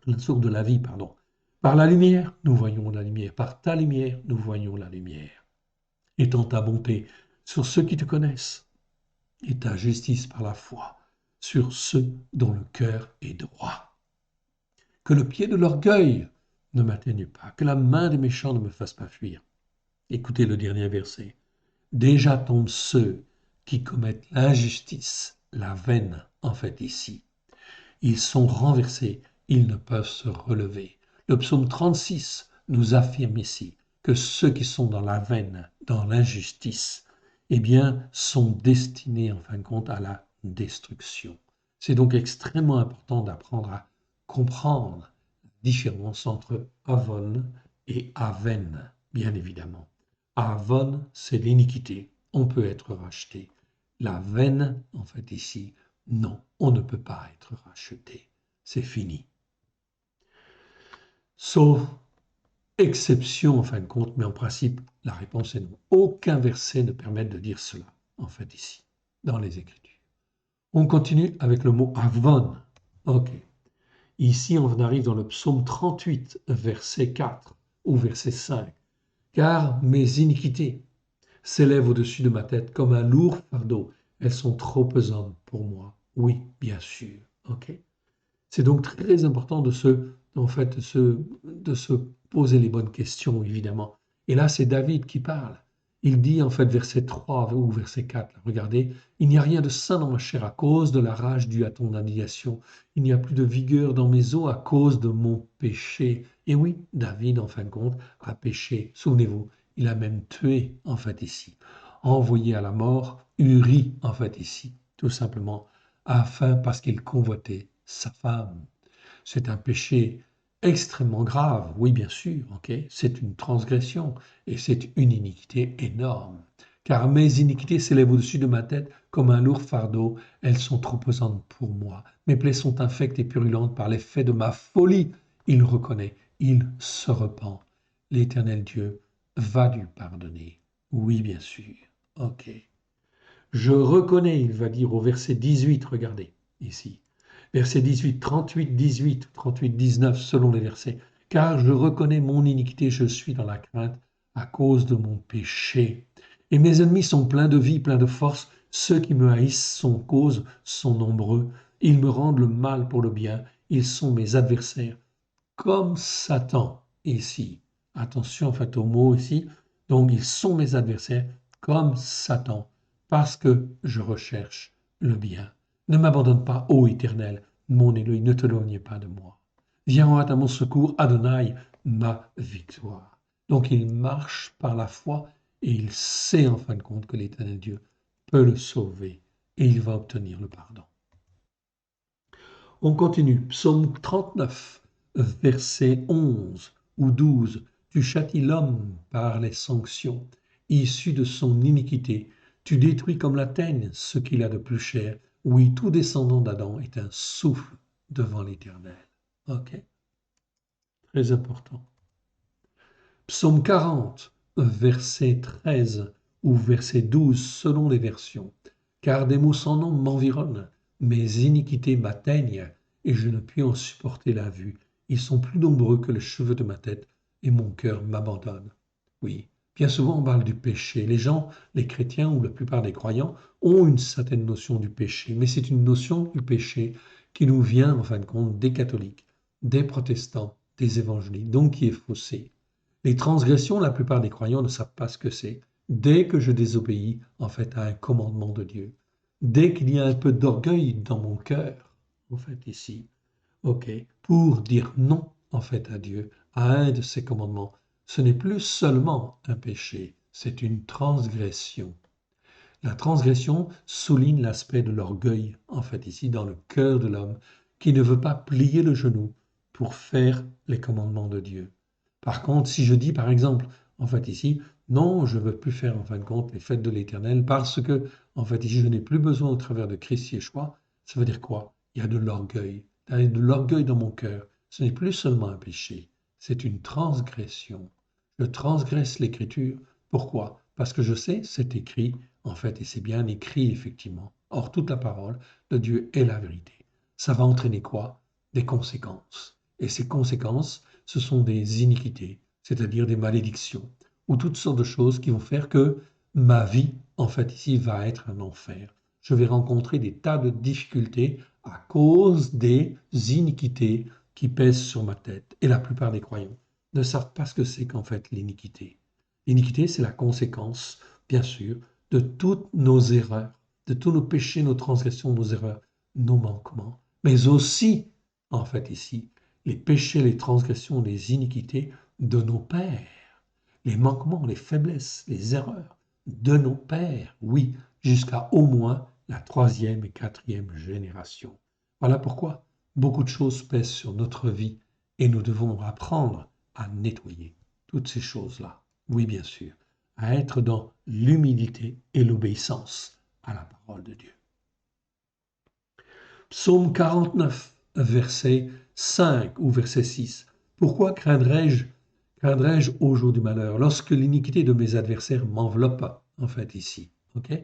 [SPEAKER 1] la source de la vie, pardon. Par la lumière, nous voyons la lumière. Par ta lumière, nous voyons la lumière. Étends ta bonté sur ceux qui te connaissent et ta justice par la foi sur ceux dont le cœur est droit. Que le pied de l'orgueil ne m'atteigne pas, que la main des méchants ne me fasse pas fuir. Écoutez le dernier verset. Déjà tombent ceux qui commettent l'injustice, la veine en fait ici. Ils sont renversés, ils ne peuvent se relever. Le psaume 36 nous affirme ici que ceux qui sont dans la veine, dans l'injustice, eh bien, sont destinés en fin de compte à la destruction. C'est donc extrêmement important d'apprendre à comprendre la différence entre avon et aven, bien évidemment. Avon, c'est l'iniquité, on peut être racheté. La veine, en fait ici, Non, on ne peut pas être racheté. C'est fini. Sauf exception en fin de compte, mais en principe, la réponse est non. Aucun verset ne permet de dire cela, en fait, ici, dans les Écritures. On continue avec le mot avon. Ok. Ici, on arrive dans le psaume 38, verset 4 ou verset 5. Car mes iniquités s'élèvent au-dessus de ma tête comme un lourd fardeau. Elles sont trop pesantes pour moi. Oui, bien sûr. Ok. C'est donc très important en fait, de se poser les bonnes questions, évidemment. Et là, c'est David qui parle. Il dit, en fait, verset 3 ou verset 4, là, regardez, il n'y a rien de sain dans ma chair à cause de la rage due à ton indignation. Il n'y a plus de vigueur dans mes os à cause de mon péché. Et oui, David, en fin de compte, a péché. Souvenez-vous, il a même tué, en fait, ici. Envoyé à la mort, Uri, en fait, ici, tout simplement, parce qu'il convoitait sa femme. C'est un péché extrêmement grave, oui bien sûr, ok, c'est une transgression et c'est une iniquité énorme. Car mes iniquités s'élèvent au-dessus de ma tête comme un lourd fardeau, elles sont trop pesantes pour moi. Mes plaies sont infectes et purulentes par l'effet de ma folie. Il reconnaît, il se repent. L'Éternel Dieu va lui pardonner. Oui bien sûr, ok. Je reconnais, il va dire au verset 18, regardez ici. Verset 18, 38, 18, 38, 19, selon les versets. Car je reconnais mon iniquité, je suis dans la crainte à cause de mon péché. Et mes ennemis sont pleins de vie, pleins de force. Ceux qui me haïssent sont nombreux. Ils me rendent le mal pour le bien. Ils sont mes adversaires. Comme Satan ici. Attention en fait au mot ici. Donc ils sont mes adversaires comme Satan parce que je recherche le bien. Ne m'abandonne pas, ô Éternel, mon Élohim, ne te t'éloigne pas de moi. Viens en hâte à mon secours, Adonai, ma victoire. Donc il marche par la foi et il sait en fin de compte que l'Éternel Dieu peut le sauver et il va obtenir le pardon. On continue. Psaume 39, verset 11 ou 12. Tu châties l'homme par les sanctions issues de son iniquité. Tu détruis comme la teigne ce qu'il a de plus cher. Oui, tout descendant d'Adam est un souffle devant l'Éternel. Ok, très important. Psaume 40, verset 13 ou verset 12 selon les versions. Car des maux sans nom m'environnent, mes iniquités m'atteignent, et je ne puis en supporter la vue. Ils sont plus nombreux que les cheveux de ma tête, et mon cœur m'abandonne. Oui, bien souvent on parle du péché. Les gens, les chrétiens ou la plupart des croyants, ont une certaine notion du péché, mais c'est une notion du péché qui nous vient en fin de compte des catholiques, des protestants, des évangéliques, donc qui est faussée. Les transgressions, la plupart des croyants ne savent pas ce que c'est. Dès que je désobéis, en fait, à un commandement de Dieu, dès qu'il y a un peu d'orgueil dans mon cœur, en fait, ici, ok, pour dire non, en fait, à Dieu, à un de ses commandements, ce n'est plus seulement un péché, c'est une transgression. La transgression souligne l'aspect de l'orgueil, en fait, ici, dans le cœur de l'homme, qui ne veut pas plier le genou pour faire les commandements de Dieu. Par contre, si je dis, par exemple, en fait, ici, non, je ne veux plus faire, en fin de compte, les fêtes de l'Éternel parce que, en fait, ici, je n'ai plus besoin au travers de Christ Yeshua, ça veut dire quoi? Il y a de l'orgueil. Il y a de l'orgueil dans mon cœur. Ce n'est plus seulement un péché, c'est une transgression. Je transgresse l'Écriture. Pourquoi? Parce que je sais, c'est écrit, en fait, et c'est bien écrit, effectivement. Or, toute la parole de Dieu est la vérité. Ça va entraîner quoi? Des conséquences. Et ces conséquences, ce sont des iniquités, c'est-à-dire des malédictions, ou toutes sortes de choses qui vont faire que ma vie, en fait, ici, va être un enfer. Je vais rencontrer des tas de difficultés à cause des iniquités qui pèsent sur ma tête. Et la plupart des croyants ne savent pas ce que c'est qu'en fait l'iniquité. L'iniquité, c'est la conséquence, bien sûr, de toutes nos erreurs, de tous nos péchés, nos transgressions, nos erreurs, nos manquements, mais aussi, en fait, ici, les péchés, les transgressions, les iniquités de nos pères, les manquements, les faiblesses, les erreurs de nos pères, oui, jusqu'à au moins la troisième et quatrième génération. Voilà pourquoi beaucoup de choses pèsent sur notre vie et nous devons apprendre à nettoyer toutes ces choses-là. Oui, bien sûr, à être dans l'humilité et l'obéissance à la parole de Dieu. Psaume 49, verset 5 ou verset 6. Pourquoi craindrais-je au jour du malheur, lorsque l'iniquité de mes adversaires m'enveloppe, en fait, ici. Ok.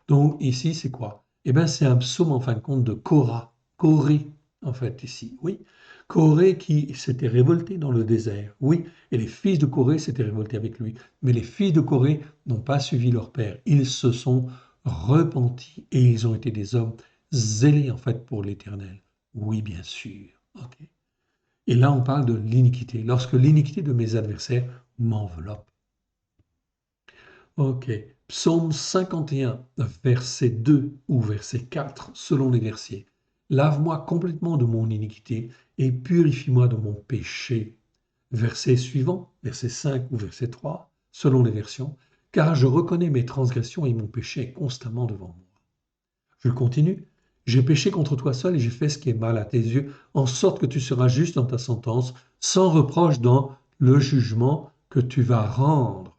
[SPEAKER 1] Donc, ici, c'est quoi? Eh bien, c'est un psaume, en fin de compte, de Corée, en fait, ici. Oui. Corée qui s'était révolté dans le désert. Oui. Et les fils de Corée s'étaient révoltés avec lui. Mais les fils de Corée n'ont pas suivi leur père. Ils se sont repentis et ils ont été des hommes zélés, en fait, pour l'Éternel. Oui, bien sûr. Ok. Et là, on parle de l'iniquité. Lorsque l'iniquité de mes adversaires m'enveloppe. Ok. Psaume 51, verset 2 ou verset 4, selon les versets. Lave-moi complètement de mon iniquité et purifie-moi de mon péché. Verset suivant, verset 5 ou verset 3, selon les versions. Car je reconnais mes transgressions et mon péché est constamment devant moi. Je continue. J'ai péché contre toi seul et j'ai fait ce qui est mal à tes yeux, en sorte que tu seras juste dans ta sentence, sans reproche dans le jugement que tu vas rendre.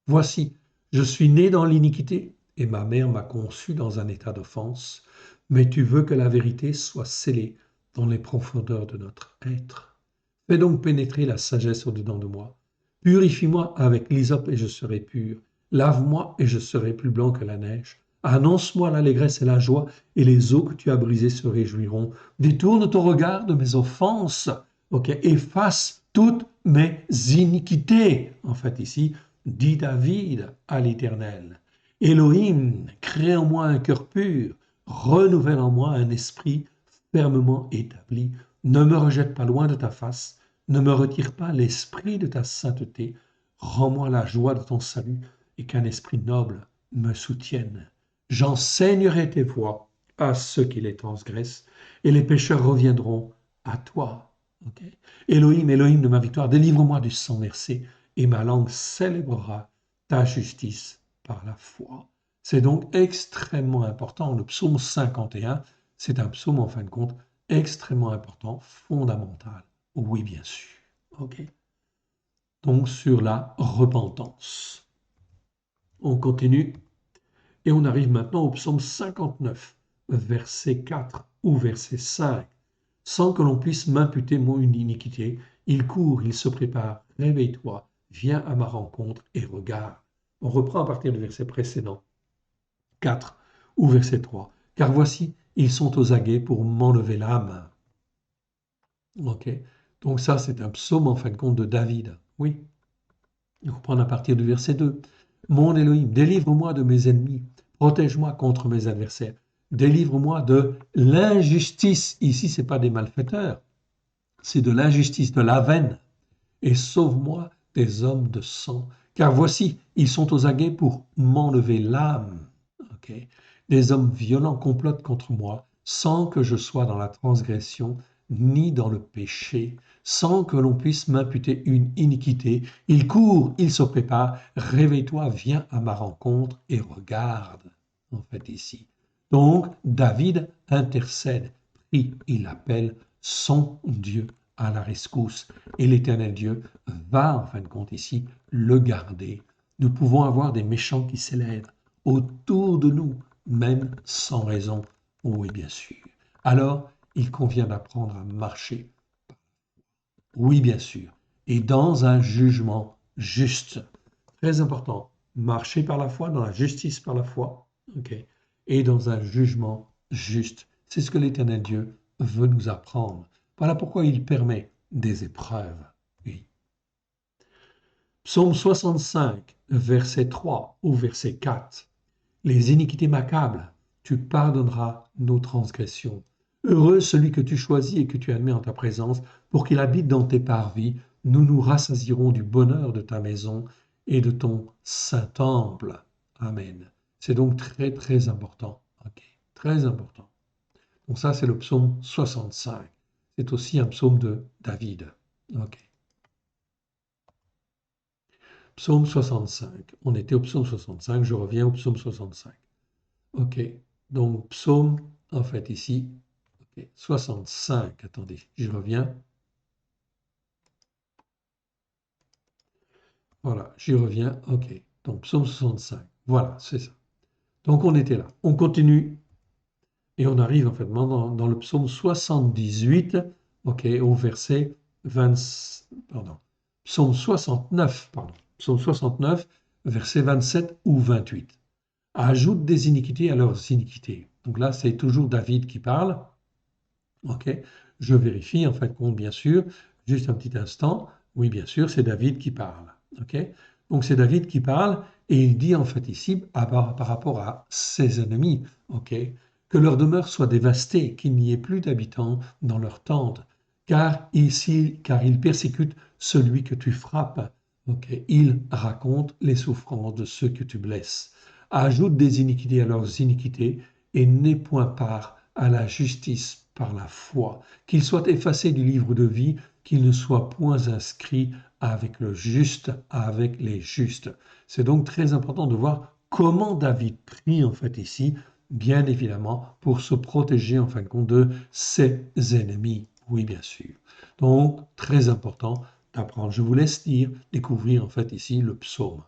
[SPEAKER 1] Voici, je suis né dans l'iniquité et ma mère m'a conçu dans un état d'offense, mais tu veux que la vérité soit scellée dans les profondeurs de notre être. Fais donc pénétrer la sagesse au-dedans de moi. Purifie-moi avec l'hysope et je serai pur. Lave-moi et je serai plus blanc que la neige. Annonce-moi l'allégresse et la joie, et les eaux que tu as brisées se réjouiront. Détourne ton regard de mes offenses. Ok, efface toutes mes iniquités. En fait, ici, dit David à l'Éternel. Élohim, crée en moi un cœur pur, renouvelle en moi un esprit fermement établi. Ne me rejette pas loin de ta face, ne me retire pas l'esprit de ta sainteté. Rends-moi la joie de ton salut et qu'un esprit noble me soutienne. J'enseignerai tes voies à ceux qui les transgressent et les pécheurs reviendront à toi. Okay. Élohim, Élohim de ma victoire, délivre-moi du sang versé et ma langue célébrera ta justice par la foi. C'est donc extrêmement important. Le psaume 51, c'est un psaume en fin de compte extrêmement important, fondamental. Oui, bien sûr. Ok. Donc sur la repentance. On continue et on arrive maintenant au psaume 59, verset 4 ou verset 5. Sans que l'on puisse m'imputer mon iniquité, il court, il se prépare, réveille-toi, viens à ma rencontre et regarde. On reprend à partir du verset précédent, 4 ou verset 3. Car voici, ils sont aux aguets pour m'enlever l'âme. Ok. Donc ça, c'est un psaume en fin de compte de David. Oui. On reprend à partir du verset 2. Mon Élohim, délivre-moi de mes ennemis, protège-moi contre mes adversaires, délivre-moi de l'injustice. Ici, ce n'est pas des malfaiteurs, c'est de l'injustice, de la veine, et sauve-moi des hommes de sang. Car voici, ils sont aux aguets pour m'enlever l'âme. Okay. Des hommes violents complotent contre moi sans que je sois dans la transgression ni dans le péché, sans que l'on puisse m'imputer une iniquité. Ils courent, ils se préparent. Réveille-toi, viens à ma rencontre et regarde. En fait, ici. Donc, David intercède, prie, il appelle son Dieu à la rescousse. Et l'Éternel Dieu va, en fin de compte, ici, le garder. Nous pouvons avoir des méchants qui s'élèvent autour de nous, même sans raison. Oui, bien sûr. Alors, il convient d'apprendre à marcher. Oui, bien sûr. Et dans un jugement juste. Très important. Marcher par la foi, dans la justice par la foi. Okay. Et dans un jugement juste. C'est ce que l'Éternel Dieu veut nous apprendre. Voilà pourquoi il permet des épreuves. Oui. Psaume 65, verset 3 ou verset 4. Les iniquités m'accablent, tu pardonneras nos transgressions. Heureux celui que tu choisis et que tu admets en ta présence, pour qu'il habite dans tes parvis. Nous nous rassasierons du bonheur de ta maison et de ton saint temple. Amen. C'est donc très très important. Ok, très important. Donc ça c'est le psaume 65. C'est aussi un psaume de David. Ok. Psaume 65. On était au psaume 65, je reviens au psaume 65. Ok, donc psaume, en fait ici, okay, 65, attendez, j'y reviens. Voilà, j'y reviens, ok. Donc psaume 65, voilà, c'est ça. Donc on était là. On continue Et on arrive en fait dans le psaume 78, ok, au verset 20, pardon, psaume 69, pardon, psaume 69, verset 27 ou 28. Ajoute des iniquités à leurs iniquités. Donc là, c'est toujours David qui parle. Ok, je vérifie en fait compte, bien sûr, juste un petit instant. Oui, bien sûr, c'est David qui parle. Ok, donc c'est David qui parle et il dit en fait ici par rapport à ses ennemis, ok, que leur demeure soit dévastée, qu'il n'y ait plus d'habitants dans leur tente, car ils persécutent celui que tu frappes. Ok, ils racontent les souffrances de ceux que tu blesses. Ajoute des iniquités à leurs iniquités et n'aie point part à la justice par la foi, qu'il soit effacé du livre de vie, qu'il ne soit point inscrit avec le juste, avec les justes. C'est donc très important de voir comment David prie en fait ici, bien évidemment, pour se protéger en fin de compte de ses ennemis. Oui, bien sûr. Donc, très important d'apprendre. Je vous laisse découvrir en fait ici le psaume.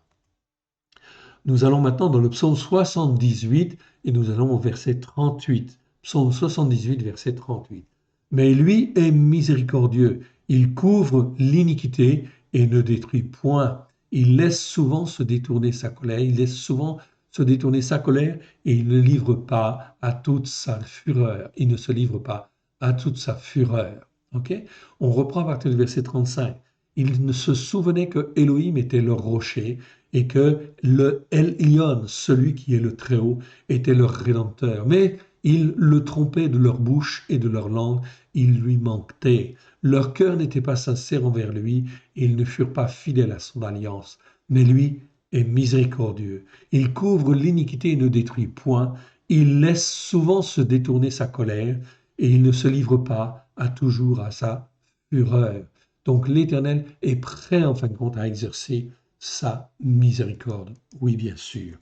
[SPEAKER 1] Nous allons maintenant dans le psaume 78 et nous allons au verset 38. Psaume 78, verset 38. Mais lui est miséricordieux, il couvre l'iniquité et ne détruit point. Il laisse souvent se détourner sa colère, il laisse souvent se détourner sa colère et il ne livre pas à toute sa fureur. Il ne se livre pas à toute sa fureur. Ok. On reprend à partir du verset 35. Il ne se souvenait que Elohim était leur rocher et que le Elyon, celui qui est le Très-Haut, était leur Rédempteur. Mais ils le trompaient de leur bouche et de leur langue, ils lui manquaient. Leur cœur n'était pas sincère envers lui, et ils ne furent pas fidèles à son alliance. Mais lui est miséricordieux. Il couvre l'iniquité et ne détruit point. Il laisse souvent se détourner sa colère, et il ne se livre pas à toujours à sa fureur. Donc l'Éternel est prêt en fin de compte à exercer sa miséricorde. Oui, bien sûr.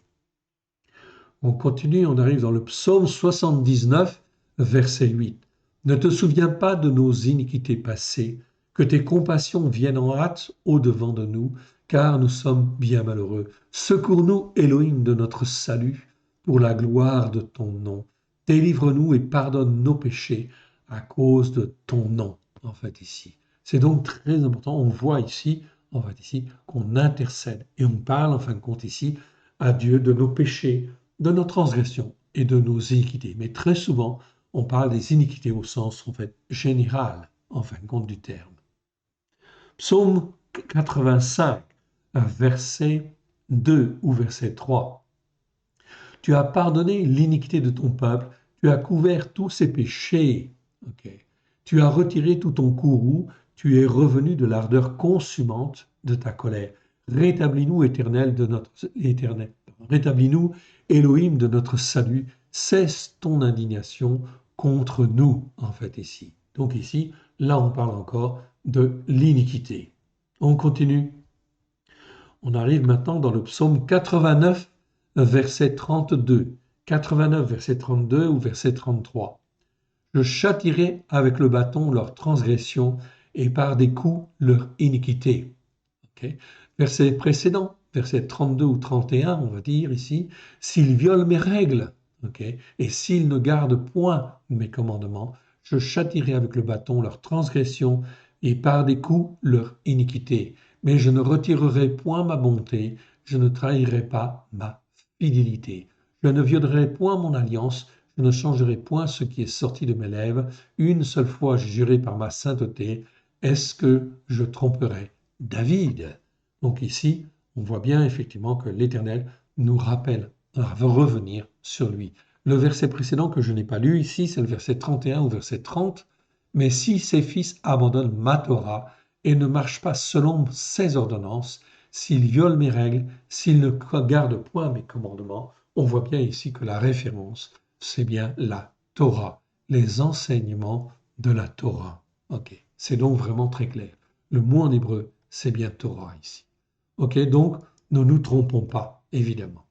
[SPEAKER 1] On continue, on arrive dans le psaume 79, verset 8. Ne te souviens pas de nos iniquités passées, que tes compassions viennent en hâte au-devant de nous, car nous sommes bien malheureux. Secours-nous, Elohim, de notre salut, pour la gloire de ton nom. Délivre-nous et pardonne nos péchés à cause de ton nom, en fait, ici. C'est donc très important. On voit ici, en fait, ici, qu'on intercède et on parle, en fin de compte, ici, à Dieu de nos péchés, de nos transgressions et de nos iniquités. Mais très souvent, on parle des iniquités au sens en fait général, en fin de compte du terme. Psaume 85, verset 2 ou verset 3. Tu as pardonné l'iniquité de ton peuple, tu as couvert tous ses péchés. Okay. Tu as retiré tout ton courroux, tu es revenu de l'ardeur consumante de ta colère. Rétablis-nous, Éternel, rétablis-nous, Elohim de notre salut, cesse ton indignation contre nous, en fait, ici. Donc ici, là, on parle encore de l'iniquité. On continue. On arrive maintenant dans le psaume 89, verset 32. 89, verset 32 ou verset 33. Je châtierai avec le bâton leur transgression et par des coups leur iniquité. Okay. Verset précédent, verset 32 ou 31, on va dire ici, s'ils violent mes règles, okay, et s'ils ne gardent point mes commandements, je châtierai avec le bâton leur transgression et par des coups leur iniquité. Mais je ne retirerai point ma bonté, je ne trahirai pas ma fidélité. Je ne violerai point mon alliance, je ne changerai point ce qui est sorti de mes lèvres. Une seule fois j'ai juré par ma sainteté, est-ce que je tromperai David? Donc ici, on voit bien effectivement que l'Éternel nous rappelle à revenir sur lui. Le verset précédent que je n'ai pas lu ici, c'est le verset 31 ou verset 30. Mais si ses fils abandonnent ma Torah et ne marchent pas selon ses ordonnances, s'ils violent mes règles, s'ils ne gardent point mes commandements, on voit bien ici que la référence, c'est bien la Torah, les enseignements de la Torah. Ok, c'est donc vraiment très clair. Le mot en hébreu, c'est bien Torah ici. Ok, donc ne nous trompons pas, évidemment.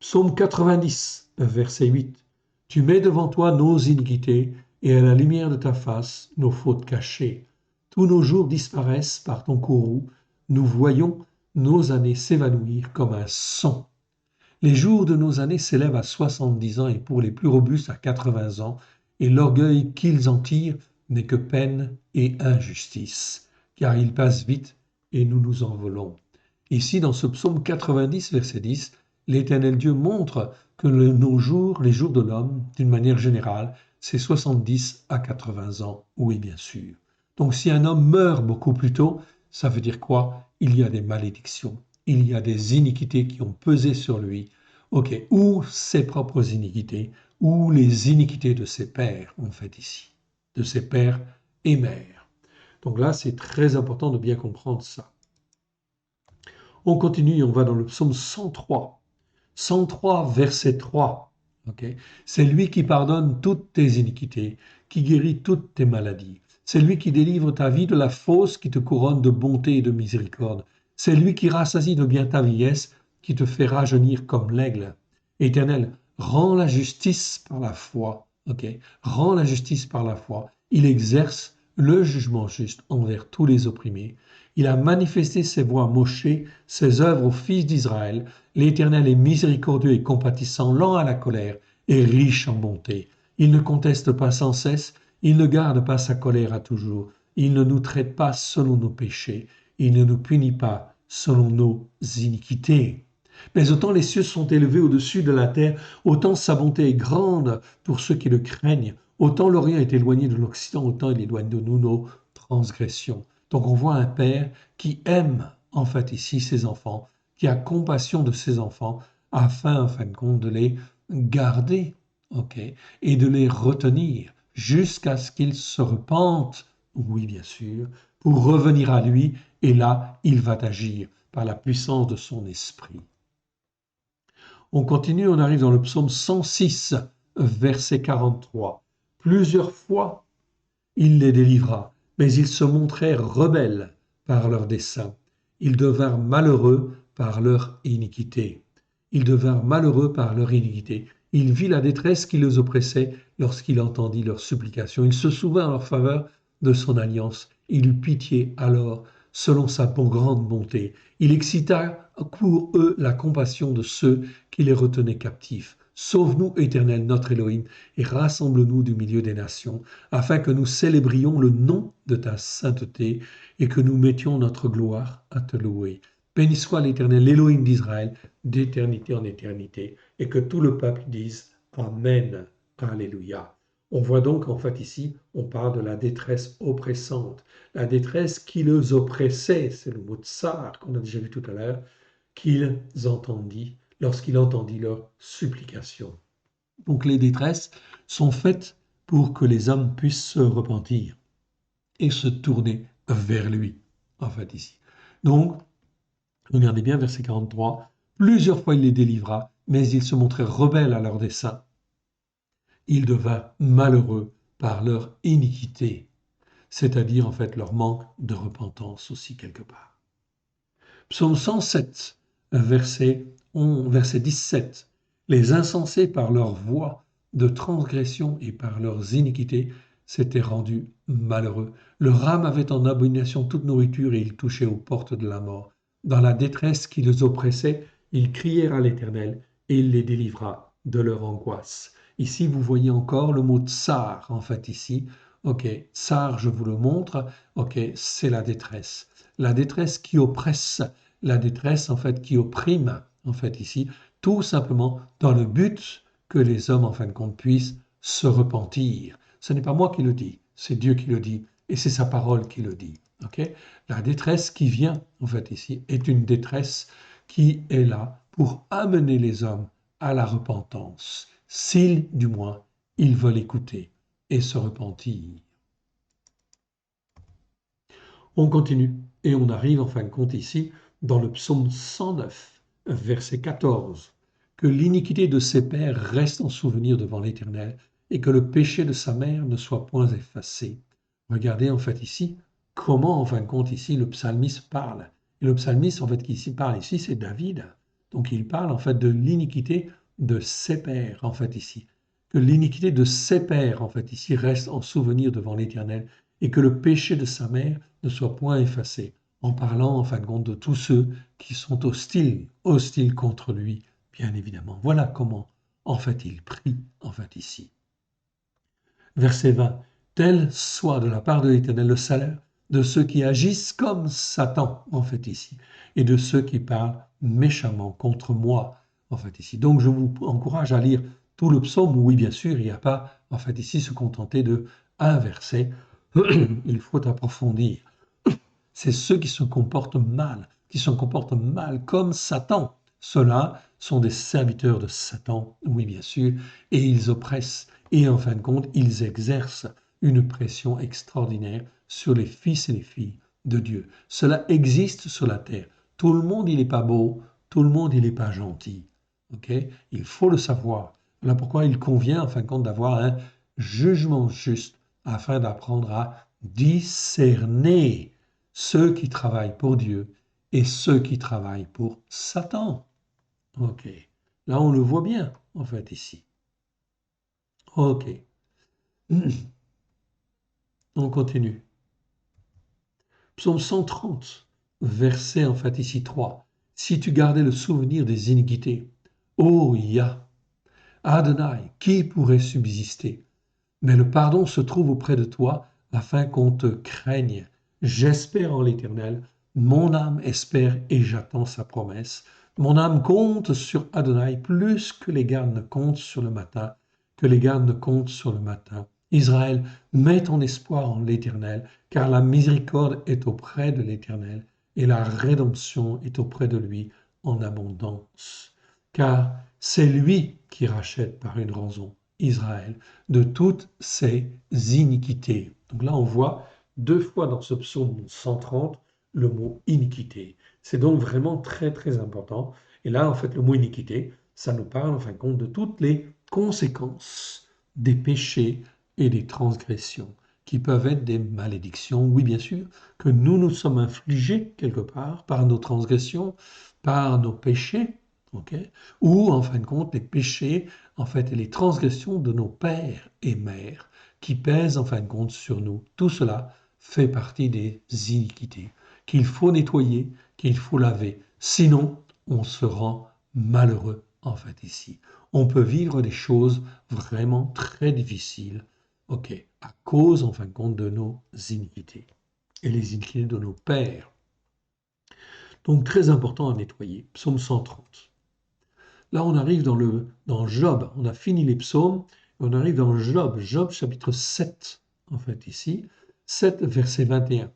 [SPEAKER 1] Psaume 90, verset 8. Tu mets devant toi nos iniquités et à la lumière de ta face nos fautes cachées. Tous nos jours disparaissent par ton courroux. Nous voyons nos années s'évanouir comme un son. Les jours de nos années s'élèvent à 70 ans et pour les plus robustes à 80 ans, et l'orgueil qu'ils en tirent n'est que peine et injustice, car ils passent vite et nous nous envolons. Ici, dans ce psaume 90, verset 10, l'Éternel Dieu montre que nos jours, les jours de l'homme, d'une manière générale, c'est 70 à 80 ans, oui bien sûr. Donc si un homme meurt beaucoup plus tôt, ça veut dire quoi? Il y a des malédictions, il y a des iniquités qui ont pesé sur lui, ok, ou ses propres iniquités, ou les iniquités de ses pères, en fait ici, de ses pères et mères. Donc là, c'est très important de bien comprendre ça. On continue, on va dans le psaume 103. 103, verset 3. Okay. C'est lui qui pardonne toutes tes iniquités, qui guérit toutes tes maladies. C'est lui qui délivre ta vie de la fausse, qui te couronne de bonté et de miséricorde. C'est lui qui rassasie de bien ta vieillesse, qui te fait rajeunir comme l'aigle. Éternel, rends la justice par la foi. Okay. Rends la justice par la foi. Il exerce le jugement juste envers tous les opprimés. Il a manifesté ses voies à Moshé, ses œuvres aux fils d'Israël. L'Éternel est miséricordieux et compatissant, lent à la colère et riche en bonté. Il ne conteste pas sans cesse, il ne garde pas sa colère à toujours. Il ne nous traite pas selon nos péchés, il ne nous punit pas selon nos iniquités. Mais autant les cieux sont élevés au-dessus de la terre, autant sa bonté est grande pour ceux qui le craignent. Autant l'Orient est éloigné de l'Occident, autant il éloigne de nous nos transgressions. Donc on voit un père qui aime en fait ici ses enfants, qui a compassion de ses enfants, afin en fin de compte de les garder, okay, et de les retenir jusqu'à ce qu'ils se repentent, oui bien sûr, pour revenir à lui, et là il va agir par la puissance de son esprit. On continue, on arrive dans le psaume 106, verset 43. Plusieurs fois il les délivra, mais ils se montrèrent rebelles par leurs desseins. Ils devinrent malheureux par leur iniquité. Ils devinrent malheureux par leur iniquité. Il vit la détresse qui les oppressait lorsqu'il entendit leurs supplications. Il se souvint en leur faveur de son alliance. Il eut pitié alors, selon sa grande bonté. Il excita pour eux la compassion de ceux qui les retenaient captifs. Sauve-nous, Éternel, notre Élohim, et rassemble-nous du milieu des nations, afin que nous célébrions le nom de ta sainteté et que nous mettions notre gloire à te louer. Béni soit l'Éternel, l'Élohim d'Israël, d'éternité en éternité, et que tout le peuple dise Amen, Alléluia. On voit donc en fait ici, on parle de la détresse oppressante, la détresse qui les oppressait, c'est le mot tsar qu'on a déjà vu tout à l'heure, qu'ils entendit lorsqu'il entendit leurs supplications. Donc les détresses sont faites pour que les hommes puissent se repentir et se tourner vers lui, en fait ici. Donc, regardez bien verset 43, plusieurs fois il les délivra, mais ils se montrèrent rebelles à leur dessein. Ils devinrent malheureux par leur iniquité, c'est-à-dire en fait leur manque de repentance aussi quelque part. Psaume 107, verset 17. Les insensés par leur voie de transgression et par leurs iniquités s'étaient rendus malheureux. Leur âme avait en abomination toute nourriture et ils touchaient aux portes de la mort. Dans la détresse qui les oppressait, ils crièrent à l'Éternel et il les délivra de leur angoisse. Ici, vous voyez encore le mot tsar, en fait, ici. Ok, tsar, je vous le montre. Ok, c'est la détresse. La détresse qui oppresse, la détresse, en fait, qui opprime, en fait, ici, tout simplement dans le but que les hommes, en fin de compte, puissent se repentir. Ce n'est pas moi qui le dis, c'est Dieu qui le dit, et c'est sa parole qui le dit. Okay? La détresse qui vient, en fait, ici, est une détresse qui est là pour amener les hommes à la repentance, s'ils, du moins, ils veulent écouter et se repentir. On continue et on arrive, en fin de compte, ici, dans le psaume 109, verset 14, que l'iniquité de ses pères reste en souvenir devant l'Éternel et que le péché de sa mère ne soit point effacé. Regardez en fait ici comment, en fin de compte, ici, le psalmiste parle. Et le psalmiste, en fait, qui ici parle ici, c'est David. Donc il parle en fait de l'iniquité de ses pères, en fait ici. Que l'iniquité de ses pères, en fait ici, reste en souvenir devant l'Éternel et que le péché de sa mère ne soit point effacé, en parlant en fin de compte de tous ceux qui sont hostiles contre lui, bien évidemment. Voilà comment, en fait, il prie, en fait, ici. Verset 20. Tel soit de la part de l'Éternel le salaire de ceux qui agissent comme Satan, en fait, ici, et de ceux qui parlent méchamment contre moi, en fait, ici. Donc, je vous encourage à lire tout le psaume. Oui, bien sûr, il n'y a pas, en fait, ici, se contenter de un verset. Il faut approfondir. C'est ceux qui se comportent mal, comme Satan. Ceux-là sont des serviteurs de Satan, oui bien sûr, et ils oppressent, et en fin de compte, ils exercent une pression extraordinaire sur les fils et les filles de Dieu. Cela existe sur la terre. Tout le monde, il n'est pas beau, tout le monde, il n'est pas gentil. Ok? Il faut le savoir. Voilà pourquoi il convient, en fin de compte, d'avoir un jugement juste afin d'apprendre à discerner ceux qui travaillent pour Dieu et ceux qui travaillent pour Satan. Ok. Là, on le voit bien, en fait, ici. Ok. On continue. Psaume 130, verset, en fait, ici 3. Si tu gardais le souvenir des iniquités, ô Yah, Adonai, qui pourrait subsister? Mais le pardon se trouve auprès de toi afin qu'on te craigne. J'espère en l'Éternel, mon âme espère et j'attends sa promesse. Mon âme compte sur Adonai plus que les gardes ne comptent sur le matin, que les gardes ne comptent sur le matin. Israël, mets ton espoir en l'Éternel, car la miséricorde est auprès de l'Éternel et la rédemption est auprès de lui en abondance. Car c'est lui qui rachète par une rançon Israël de toutes ses iniquités. Donc là, on voit deux fois dans ce psaume 130 le mot iniquité. C'est donc vraiment très très important. Et là, en fait, le mot iniquité, ça nous parle en fin de compte de toutes les conséquences des péchés et des transgressions qui peuvent être des malédictions, oui bien sûr, que nous sommes infligés quelque part par nos transgressions, par nos péchés, ok, ou en fin de compte les péchés en fait, et les transgressions de nos pères et mères qui pèsent en fin de compte sur nous. Tout cela fait partie des iniquités qu'il faut nettoyer, qu'il faut laver. Sinon, on se rend malheureux en fait ici. On peut vivre des choses vraiment très difficiles, ok, à cause en fin de compte de nos iniquités et les iniquités de nos pères. Donc très important à nettoyer. Psaume 130. Là, on arrive dans Job. On a fini les psaumes. Et on arrive dans Job. Job chapitre 7, en fait, ici. 7, verset 21.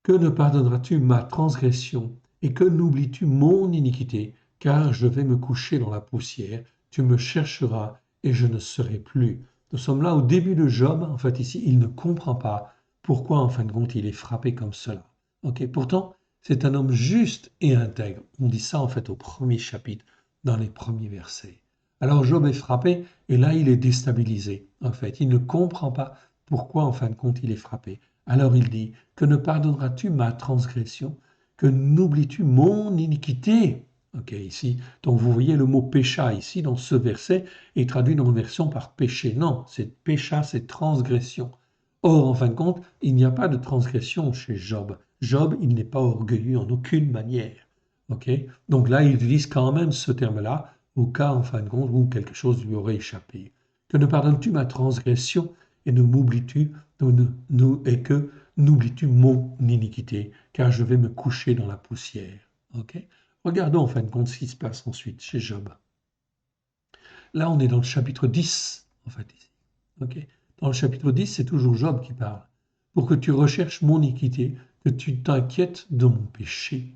[SPEAKER 1] Que ne pardonneras-tu ma transgression et que n'oublies-tu mon iniquité, car je vais me coucher dans la poussière. Tu me chercheras et je ne serai plus. Nous sommes là au début de Job. En fait, ici, il ne comprend pas pourquoi, en fin de compte, il est frappé comme cela. Ok. Pourtant, c'est un homme juste et intègre. On dit ça, en fait, au premier chapitre, dans les premiers versets. Alors Job est frappé et là, il est déstabilisé. En fait, il ne comprend pas pourquoi, en fin de compte, il est frappé. Alors il dit, que ne pardonneras-tu ma transgression? Que n'oublies-tu mon iniquité? Ok, ici. Donc vous voyez le mot pécha ici, dans ce verset, est traduit dans une version par péché. Non, c'est pécha, c'est transgression. Or, en fin de compte, il n'y a pas de transgression chez Job. Job, il n'est pas orgueilleux en aucune manière. Ok. Donc là, il utilise quand même ce terme-là, au cas, en fin de compte, où quelque chose lui aurait échappé. Que ne pardonnes-tu ma transgression et ne m'oublies-tu et que n'oublies-tu mon iniquité, car je vais me coucher dans la poussière. Ok. Regardons en fin de compte ce qui se passe ensuite chez Job. Là, on est dans le chapitre 10, en fait, ici. Ok. Dans le chapitre 10, c'est toujours Job qui parle. Pour que tu recherches mon iniquité, que tu t'inquiètes de mon péché.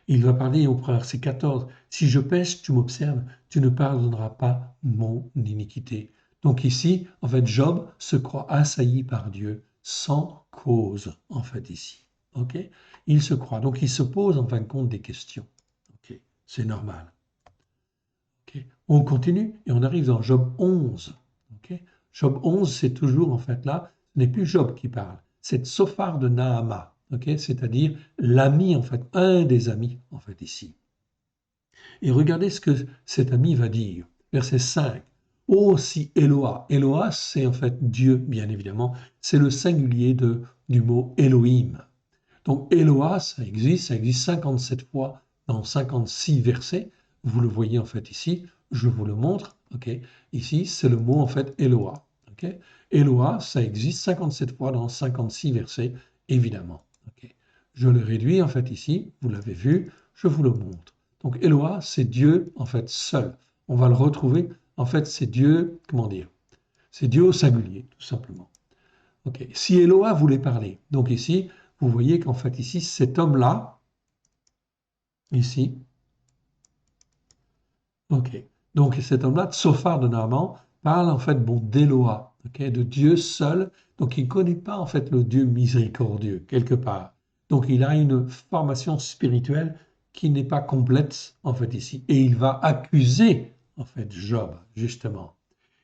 [SPEAKER 1] Il va parler au verset 14. Si je pêche, tu m'observes, tu ne pardonneras pas mon iniquité. Donc ici, en fait, Job se croit assailli par Dieu sans cause, en fait, ici. Ok. Il se croit. Donc il se pose en fin de compte des questions. Ok. C'est normal. Ok. On continue et on arrive dans Job 11. Ok. Job 11, c'est toujours en fait là, ce n'est plus Job qui parle, c'est Sophar de Naama, ok, c'est-à-dire l'ami en fait, un des amis en fait ici. Et regardez ce que cet ami va dire. Verset 5. Oh si Eloah, Eloah c'est en fait Dieu bien évidemment, c'est le singulier du mot Elohim. Donc Eloah ça existe 57 fois dans 56 versets. vous le voyez en fait ici, je vous le montre, ok? Ici, c'est le mot en fait Eloah, ok? Eloah, ça existe 57 fois dans 56 versets, évidemment, ok? Je le réduis en fait ici, vous l'avez vu, je vous le montre. Donc Eloah, c'est Dieu en fait seul. On va le retrouver, en fait, c'est Dieu, comment dire? C'est Dieu au singulier, tout simplement. Ok. Si Eloah voulait parler, donc ici, vous voyez qu'en fait ici, cet homme-là, ici, ok. Donc cet homme-là, Tsophar de Naaman, parle en fait bon d'Eloah, ok, de Dieu seul. Donc il ne connaît pas en fait le Dieu miséricordieux quelque part. Donc il a une formation spirituelle qui n'est pas complète en fait ici, et il va accuser en fait Job justement.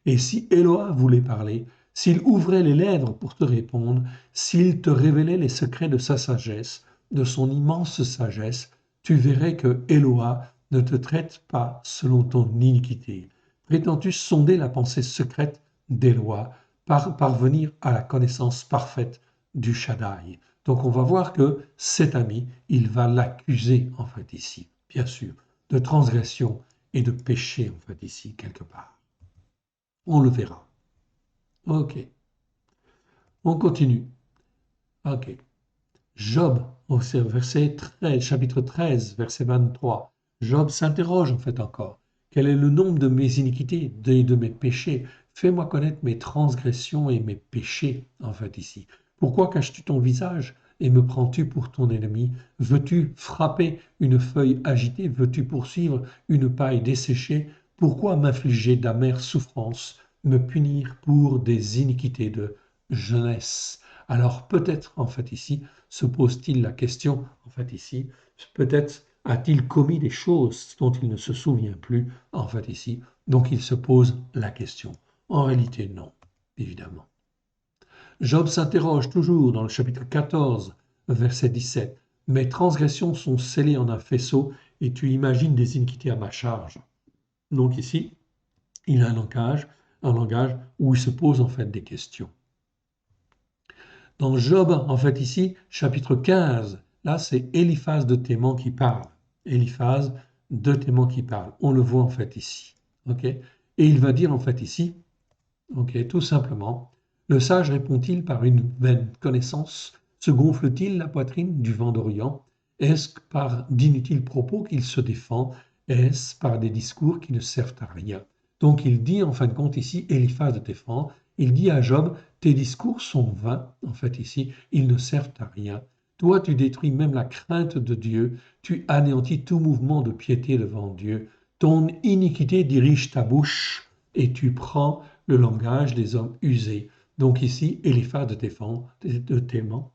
[SPEAKER 1] Et si Eloah voulait parler, s'il ouvrait les lèvres pour te répondre, s'il te révélait les secrets de sa sagesse, de son immense sagesse, tu verrais que Eloah ne te traite pas selon ton iniquité. Prétends-tu sonder la pensée secrète d'Eloah, parvenir à la connaissance parfaite du Shaddai? Donc on va voir que cet ami, il va l'accuser en fait ici, bien sûr, de transgression et de péché en fait ici, quelque part. On le verra. Ok, on continue. Ok. Job, au verset 13, chapitre 13, verset 23. Job s'interroge en fait encore. Quel est le nombre de mes iniquités, de mes péchés? Fais-moi connaître mes transgressions et mes péchés, en fait, ici. Pourquoi caches-tu ton visage et me prends-tu pour ton ennemi? Veux-tu frapper une feuille agitée? Veux-tu poursuivre une paille desséchée? Pourquoi m'infliger d'amères souffrances, me punir pour des iniquités de jeunesse? Alors peut-être, en fait, ici, se pose-t-il la question, en fait ici, peut-être a-t-il commis des choses dont il ne se souvient plus, en fait ici, donc il se pose la question. En réalité, non, évidemment. Job s'interroge toujours dans le chapitre 14, verset 17. Mes transgressions sont scellées en un faisceau et tu imagines des iniquités à ma charge. Donc ici, il a un langage où il se pose en fait des questions. Dans Job, en fait, ici, chapitre 15, là, c'est Eliphaz de Théman qui parle. Eliphaz de Théman qui parle. On le voit, en fait, ici. OK? Et il va dire, en fait, ici, OK, tout simplement, le sage répond-il par une vaine connaissance? Se gonfle-t-il la poitrine du vent d'Orient? Est-ce par d'inutiles propos qu'il se défend? Est-ce par des discours qui ne servent à rien? Donc il dit en fin de compte ici, Eliphaz de Théman, il dit à Job, tes discours sont vains, en fait ici, ils ne servent à rien. Toi, tu détruis même la crainte de Dieu, tu anéantis tout mouvement de piété devant Dieu. Ton iniquité dirige ta bouche et tu prends le langage des hommes usés. Donc ici, Eliphaz de Théman,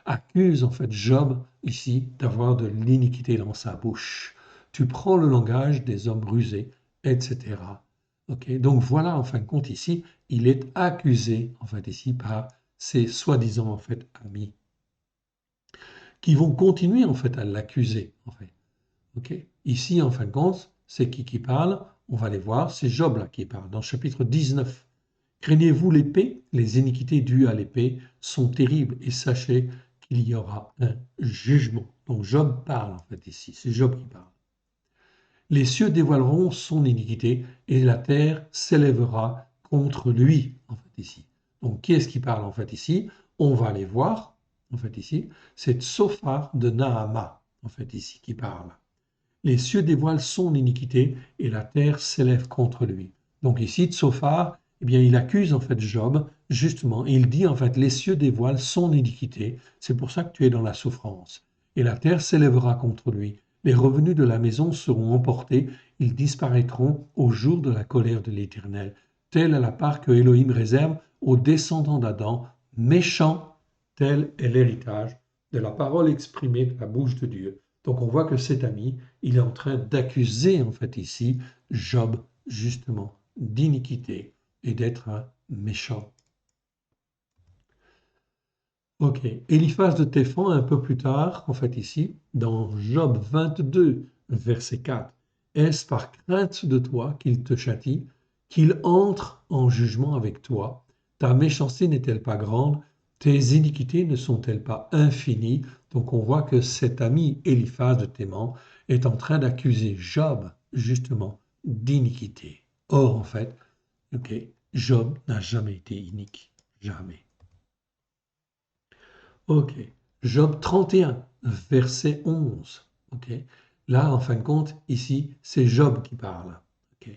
[SPEAKER 1] accuse en fait Job ici d'avoir de l'iniquité dans sa bouche. Tu prends le langage des hommes rusés, etc. Ok, donc voilà, en fin de compte, ici, il est accusé, en fait, ici, par ses soi-disant, en fait, amis, qui vont continuer, en fait, à l'accuser, en fait. Ok, ici, en fin de compte, c'est qui parle? On va les voir, c'est Job, là, qui parle, dans le chapitre 19. Craignez-vous l'épée? Les iniquités dues à l'épée sont terribles, et sachez qu'il y aura un jugement. Donc Job parle, en fait, ici, c'est Job qui parle. Les cieux dévoileront son iniquité et la terre s'élèvera contre lui, en fait, ici. Donc, qui est-ce qui parle, en fait, ici? On va aller voir, en fait, ici. C'est Tsophar de Naama, en fait, ici, qui parle. Les cieux dévoilent son iniquité et la terre s'élève contre lui. Donc, ici, Tsophar, eh bien, il accuse, en fait, Job, justement, et il dit, en fait, les cieux dévoilent son iniquité. C'est pour ça que tu es dans la souffrance. Et la terre s'élèvera contre lui. Les revenus de la maison seront emportés, ils disparaîtront au jour de la colère de l'Éternel. Telle est la part que Elohim réserve aux descendants d'Adam, méchants, tel est l'héritage de la parole exprimée de la bouche de Dieu. Donc on voit que cet ami, il est en train d'accuser en fait ici Job justement d'iniquité et d'être un méchant. Ok, Eliphaz de Téphan un peu plus tard, en fait ici, dans Job 22, verset 4. Est-ce par crainte de toi qu'il te châtie, qu'il entre en jugement avec toi? Ta méchanceté n'est-elle pas grande? Tes iniquités ne sont-elles pas infinies? Donc on voit que cet ami Eliphaz de Théman, est en train d'accuser Job, justement, d'iniquité. Or, en fait, ok, Job n'a jamais été inique. Jamais. Ok. Job 31, verset 11. Ok. Là, en fin de compte, ici, c'est Job qui parle. Ok.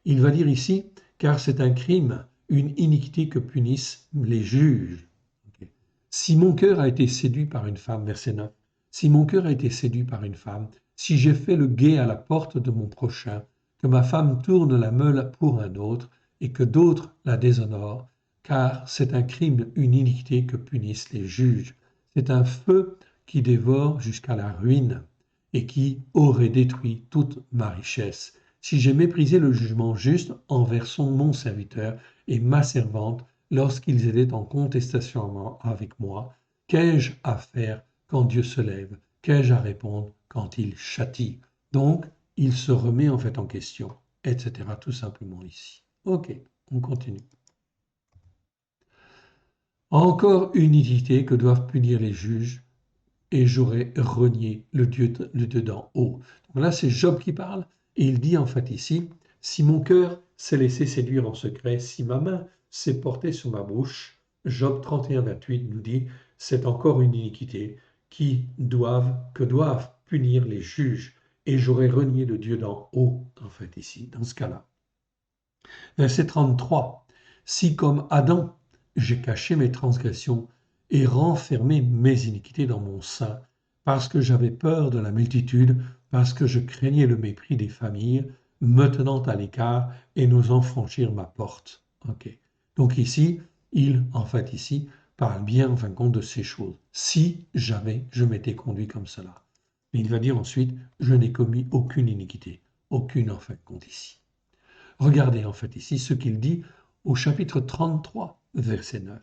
[SPEAKER 1] Il va dire ici, car c'est un crime, une iniquité que punissent les juges. Ok. Si mon cœur a été séduit par une femme, verset 9, si mon cœur a été séduit par une femme, si j'ai fait le guet à la porte de mon prochain, que ma femme tourne la meule pour un autre, et que d'autres la déshonorent, car c'est un crime, une iniquité que punissent les juges. C'est un feu qui dévore jusqu'à la ruine et qui aurait détruit toute ma richesse. Si j'ai méprisé le jugement juste envers mon serviteur et ma servante lorsqu'ils étaient en contestation avec moi, qu'ai-je à faire quand Dieu se lève? Qu'ai-je à répondre quand il châtie? Donc, il se remet en fait en question, etc. Tout simplement ici. Ok, on continue. Encore une iniquité que doivent punir les juges, et j'aurais renié le Dieu d'en haut. Donc là, c'est Job qui parle, et il dit en fait ici, si mon cœur s'est laissé séduire en secret, si ma main s'est portée sur ma bouche, Job 31, 28 nous dit, c'est encore une iniquité que doivent punir les juges, et j'aurais renié le Dieu d'en haut, en fait ici, dans ce cas-là. Verset 33. Si comme Adam, j'ai caché mes transgressions et renfermé mes iniquités dans mon sein, parce que j'avais peur de la multitude, parce que je craignais le mépris des familles, me tenant à l'écart et n'osant franchir ma porte. Ok. Donc ici, en fait ici, parle bien en fin de compte de ces choses. Si jamais je m'étais conduit comme cela. Mais il va dire ensuite, je n'ai commis aucune iniquité, aucune en fin de compte ici. Regardez en fait ici ce qu'il dit au chapitre 33, verset 9.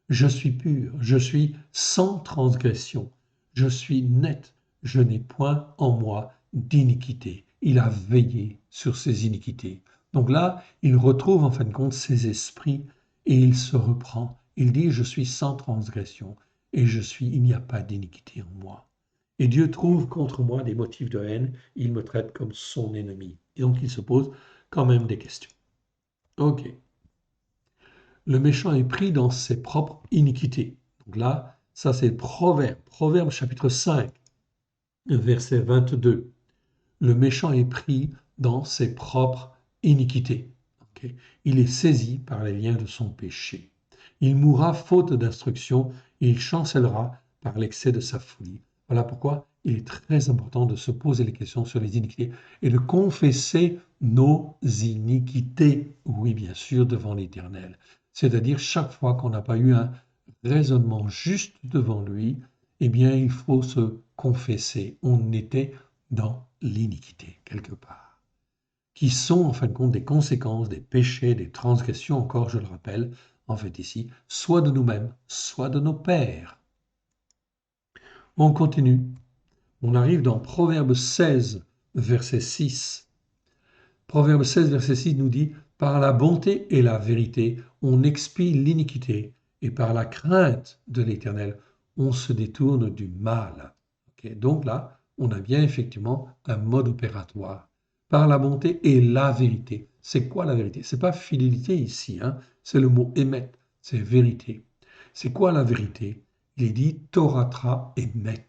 [SPEAKER 1] Je suis pur, je suis sans transgression, je suis net, je n'ai point en moi d'iniquité. Il a veillé sur ses iniquités. Donc là, il retrouve en fin de compte ses esprits et il se reprend. Il dit, je suis sans transgression et il n'y a pas d'iniquité en moi. Et Dieu trouve contre moi des motifs de haine, il me traite comme son ennemi. Et donc il se pose quand même des questions. Ok. Le méchant est pris dans ses propres iniquités. Donc là, ça c'est Proverbe. Proverbe chapitre 5, verset 22. Le méchant est pris dans ses propres iniquités. Okay. Il est saisi par les liens de son péché. Il mourra faute d'instruction et il chancellera par l'excès de sa folie. Voilà pourquoi il est très important de se poser les questions sur les iniquités et de confesser nos iniquités, oui bien sûr, devant l'Éternel. C'est-à-dire chaque fois qu'on n'a pas eu un raisonnement juste devant lui, eh bien il faut se confesser. On était dans l'iniquité, quelque part, qui sont en fin de compte des conséquences des péchés, des transgressions, encore je le rappelle, en fait ici, soit de nous-mêmes, soit de nos pères. On continue. On arrive dans Proverbe 16, verset 6. Proverbe 16, verset 6 nous dit, par la bonté et la vérité, on expie l'iniquité, et par la crainte de l'Éternel, on se détourne du mal. Okay, donc là, on a bien effectivement un mode opératoire. Par la bonté et la vérité. C'est quoi la vérité? C'est pas fidélité ici, hein? C'est le mot émet, c'est vérité. C'est quoi la vérité? Il est dit Toratra émet.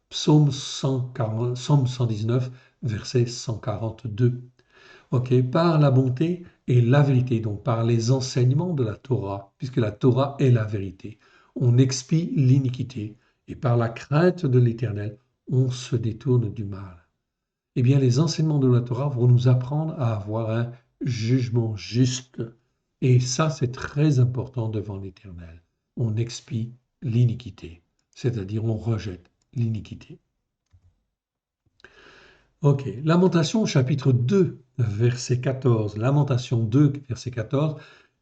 [SPEAKER 1] Psaume 119, verset 142. Ok, par la bonté et la vérité, donc par les enseignements de la Torah, puisque la Torah est la vérité. On expie l'iniquité et par la crainte de l'Éternel, on se détourne du mal. Eh bien, les enseignements de la Torah vont nous apprendre à avoir un jugement juste. Et ça, c'est très important devant l'Éternel. On expie l'iniquité, c'est-à-dire on rejette l'iniquité. Ok, Lamentation chapitre 2, verset 14. Lamentation 2, verset 14.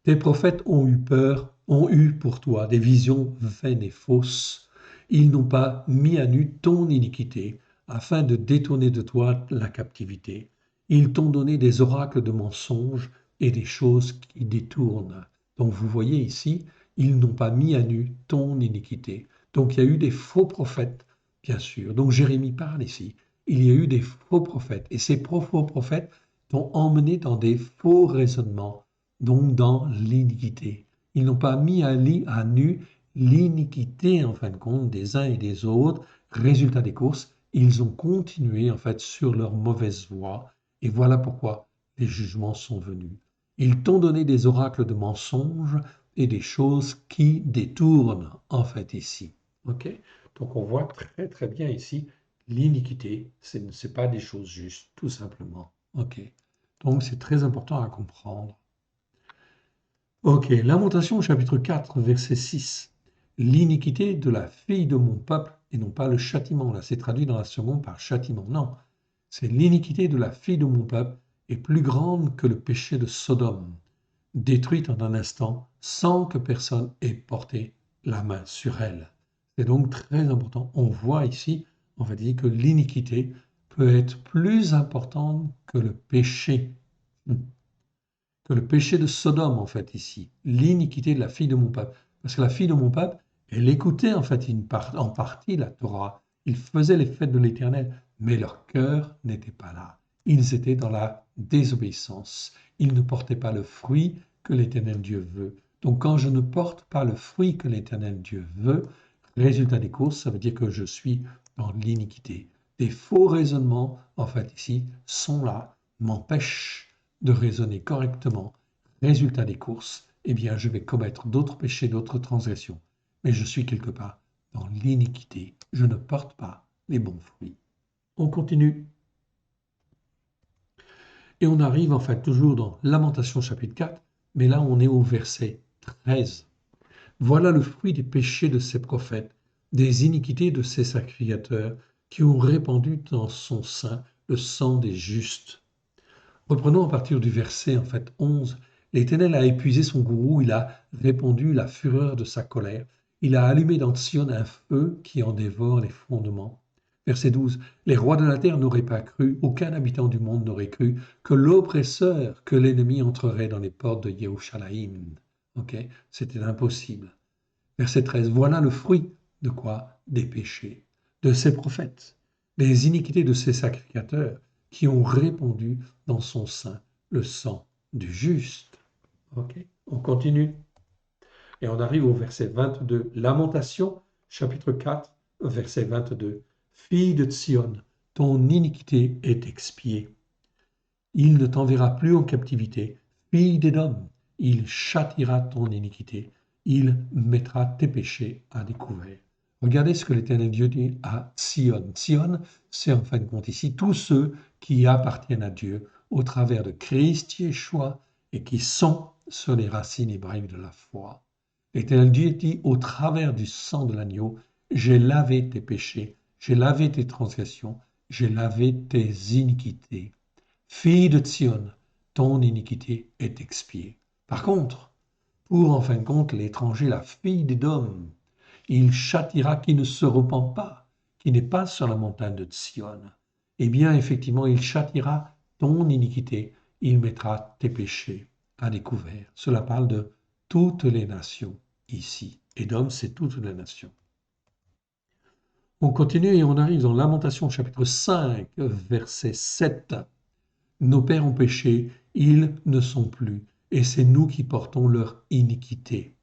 [SPEAKER 1] Tes prophètes ont eu peur, ont eu pour toi des visions vaines et fausses. Ils n'ont pas mis à nu ton iniquité, afin de détourner de toi la captivité. Ils t'ont donné des oracles de mensonges et des choses qui détournent. Donc vous voyez ici, ils n'ont pas mis à nu ton iniquité. Donc il y a eu des faux prophètes, bien sûr. Donc Jérémie parle ici. il y a eu des faux prophètes. Et ces faux prophètes t'ont emmené dans des faux raisonnements, donc dans l'iniquité. Ils n'ont pas mis à nu l'iniquité, en fin de compte, des uns et des autres. Résultat des courses, ils ont continué, en fait, sur leur mauvaise voie. Et voilà pourquoi les jugements sont venus. Ils t'ont donné des oracles de mensonges et des choses qui détournent, en fait, ici. OK? Donc on voit très très bien ici l'iniquité, ce n'est pas des choses justes, tout simplement. OK. Donc c'est très important à comprendre. OK, Lamentation chapitre 4, verset 6. L'iniquité de la fille de mon peuple, et non pas le châtiment, là c'est traduit dans la seconde par châtiment, non. C'est l'iniquité de la fille de mon peuple est plus grande que le péché de Sodome, détruite en un instant sans que personne ait porté la main sur elle. C'est donc très important. On voit ici, on va dire que l'iniquité peut être plus importante que le péché. Que le péché de Sodome, en fait, ici. L'iniquité de la fille de mon peuple. Parce que la fille de mon peuple, elle écoutait, en fait, en partie la Torah. Ils faisaient les fêtes de l'Éternel, mais leur cœur n'était pas là. Ils étaient dans la désobéissance. Ils ne portaient pas le fruit que l'Éternel Dieu veut. Donc, quand je ne porte pas le fruit que l'Éternel Dieu veut, résultat des courses, ça veut dire que je suis dans l'iniquité. Des faux raisonnements, en fait, ici, sont là, m'empêchent de raisonner correctement. Résultat des courses, eh bien, je vais commettre d'autres péchés, d'autres transgressions. Mais je suis quelque part dans l'iniquité. Je ne porte pas les bons fruits. On continue. Et on arrive en fait toujours dans Lamentation chapitre 4, mais là on est au verset 13. Voilà le fruit des péchés de ces prophètes, des iniquités de ces sacrificateurs qui ont répandu dans son sein le sang des justes. Reprenons à partir du verset en fait 11. L'Éternel a épuisé son gourou, il a répandu la fureur de sa colère, il a allumé dans Sion un feu qui en dévore les fondements. Verset 12. Les rois de la terre n'auraient pas cru, aucun habitant du monde n'aurait cru que l'oppresseur, que l'ennemi entrerait dans les portes de Yerushalayim. Ok, c'était impossible. Verset 13. Voilà le fruit de quoi? Des péchés de ces prophètes, des iniquités de ces sacrificateurs qui ont répandu dans son sein le sang du juste. Ok, on continue. Et on arrive au verset 22. Lamentation, chapitre 4, verset 22. Fille de Sion, ton iniquité est expiée. Il ne t'enverra plus en captivité. Fille d'Édom, il châtira ton iniquité. Il mettra tes péchés à découvert. Regardez ce que l'Éternel Dieu dit à Sion. Sion, c'est en fin de compte ici tous ceux qui appartiennent à Dieu au travers de Christ Yeshua et qui sont sur les racines hébraïques de la foi. L'Éternel Dieu dit au travers du sang de l'agneau, j'ai lavé tes péchés, j'ai lavé tes transgressions, j'ai lavé tes iniquités. Fille de Sion, ton iniquité est expiée. Par contre, pour en fin de compte l'étranger, la fille d'Édom, il châtira qui ne se repent pas, qui n'est pas sur la montagne de Sion. Eh bien, effectivement, il châtira ton iniquité, il mettra tes péchés à découvert. Cela parle de toutes les nations ici. Édom, c'est toutes les nations. On continue et on arrive dans Lamentation chapitre 5, verset 7. Nos pères ont péché, ils ne sont plus, et c'est nous qui portons leur iniquité.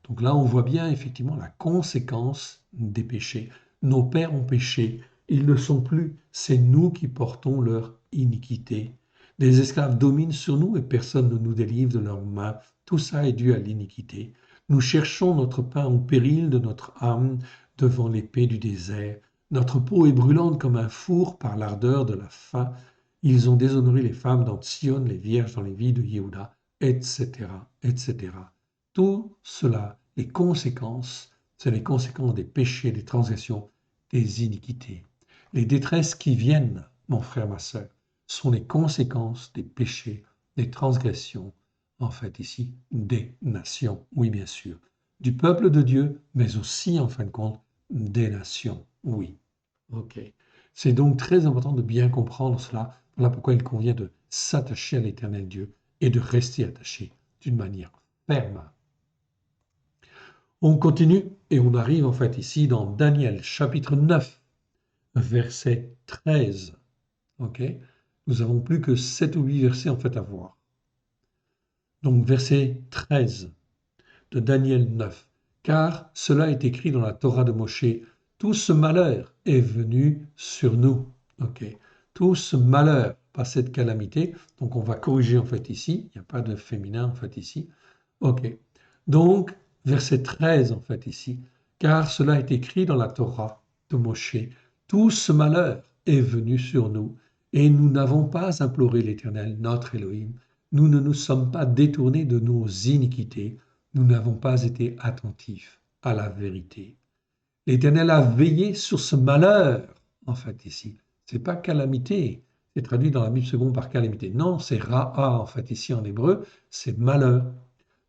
[SPEAKER 1] Donc là, on voit bien effectivement la conséquence des péchés. Nos pères ont péché, ils ne sont plus, c'est nous qui portons leur iniquité. Des esclaves dominent sur nous et personne ne nous délivre de leurs mains. Tout ça est dû à l'iniquité. Nous cherchons notre pain au péril de notre âme devant l'épée du désert. Notre peau est brûlante comme un four par l'ardeur de la faim. Ils ont déshonoré les femmes dans Sion, les vierges dans les villes de Yehuda, etc., etc. Tout cela, les conséquences, c'est les conséquences des péchés, des transgressions, des iniquités. Les détresses qui viennent, mon frère, ma sœur, sont les conséquences des péchés, des transgressions, en fait ici, des nations, oui bien sûr, du peuple de Dieu, mais aussi, en fin de compte, des nations, oui. Ok. C'est donc très important de bien comprendre cela. Voilà pourquoi il convient de s'attacher à l'Éternel Dieu et de rester attaché d'une manière ferme. On continue et on arrive en fait ici dans Daniel chapitre 9, verset 13. Ok? Nous avons plus que 7 ou 8 versets en fait à voir. Donc verset 13 de Daniel 9. Car cela est écrit dans la Torah de Moshe, tout ce malheur est venu sur nous. Ok? Tout ce malheur, pas cette calamité. Donc on va corriger en fait ici. Il n'y a pas de féminin en fait ici. Ok. Donc verset 13 en fait ici. Car cela est écrit dans la Torah de Moshe, tout ce malheur est venu sur nous et nous n'avons pas imploré l'Éternel, notre Elohim. Nous ne nous sommes pas détournés de nos iniquités. Nous n'avons pas été attentifs à la vérité. L'Éternel a veillé sur ce malheur, en fait, ici. C'est pas calamité, c'est traduit dans la Bible seconde par calamité. Non, c'est ra'a, en fait, ici en hébreu, c'est malheur.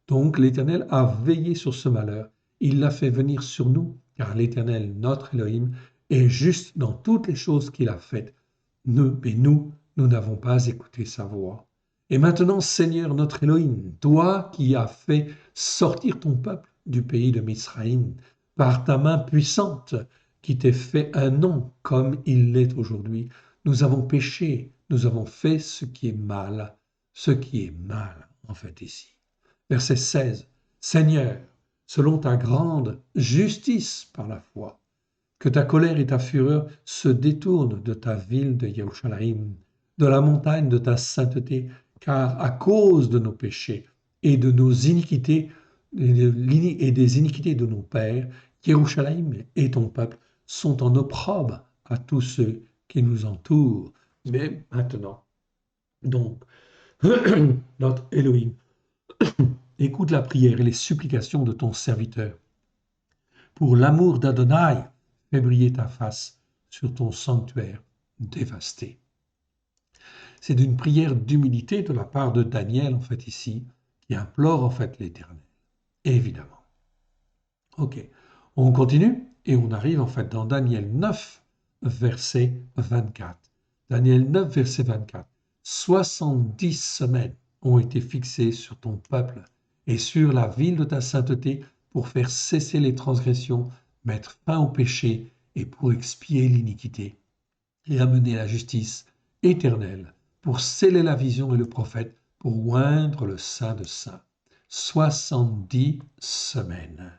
[SPEAKER 1] Donc l'Éternel a veillé sur ce malheur. Il l'a fait venir sur nous, car l'Éternel, notre Elohim, est juste dans toutes les choses qu'il a faites. Nous n'avons pas écouté sa voix. Et maintenant, Seigneur notre Elohim, toi qui as fait sortir ton peuple du pays de Misraïm par ta main puissante, qui t'est fait un nom comme il l'est aujourd'hui, nous avons péché, nous avons fait ce qui est mal en fait ici. Verset 16. Seigneur, selon ta grande justice par la foi, que ta colère et ta fureur se détournent de ta ville de Yerushalayim, de la montagne de ta sainteté, car à cause de nos péchés et de nos iniquités et des iniquités de nos pères, Yerushalayim et ton peuple sont en opprobre à tous ceux qui nous entourent. Mais maintenant, donc, notre Elohim, écoute la prière et les supplications de ton serviteur. Pour l'amour d'Adonai, fais briller ta face sur ton sanctuaire dévasté. C'est d'une prière d'humilité de la part de Daniel, en fait, ici, qui implore, en fait, l'Éternel. Évidemment. Ok. On continue et on arrive, en fait, dans Daniel 9, verset 24. Daniel 9, verset 24. 70 semaines ont été fixées sur ton peuple et sur la ville de ta sainteté pour faire cesser les transgressions, mettre fin au péché et pour expier l'iniquité et amener la justice éternelle, pour sceller la vision et le prophète, pour oindre le Saint de Saints. 70 semaines.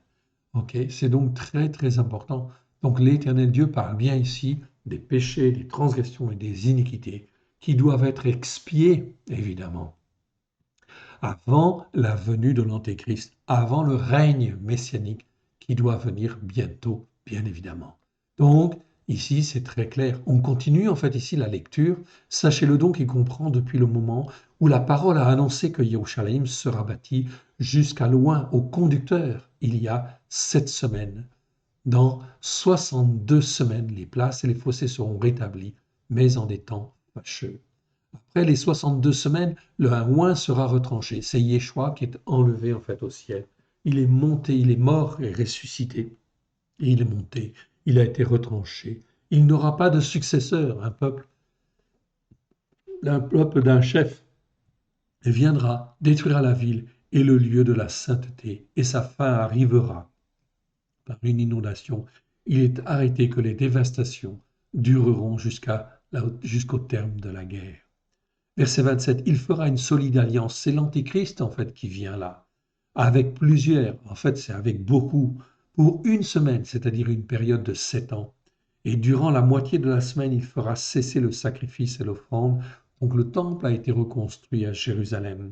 [SPEAKER 1] Ok, c'est donc très très important. Donc l'Éternel Dieu parle bien ici des péchés, des transgressions et des iniquités qui doivent être expiés, évidemment, avant la venue de l'Antéchrist, avant le règne messianique qui doit venir bientôt, bien évidemment. Donc, ici, c'est très clair. On continue en fait ici la lecture. Sachez-le donc, il comprend depuis le moment où la parole a annoncé que Yerushalayim sera bâti jusqu'à loin au conducteur il y a 7 semaines. Dans 62 semaines, les places et les fossés seront rétablis, mais en des temps fâcheux. Après les 62 semaines, le oint sera retranché. C'est Yeshua qui est enlevé en fait au ciel. Il est monté, il est mort et ressuscité. Et il est monté, il a été retranché. Il n'aura pas de successeur, un peuple d'un chef viendra, détruira la ville et le lieu de la sainteté, et sa fin arrivera par une inondation. Il est arrêté que les dévastations dureront jusqu'au terme de la guerre. Verset 27, il fera une solide alliance. C'est l'Antéchrist, en fait, qui vient là, avec plusieurs, en fait, c'est avec beaucoup, pour une semaine, c'est-à-dire une période de 7 ans. Et durant la moitié de la semaine, il fera cesser le sacrifice et l'offrande. Donc le temple a été reconstruit à Jérusalem.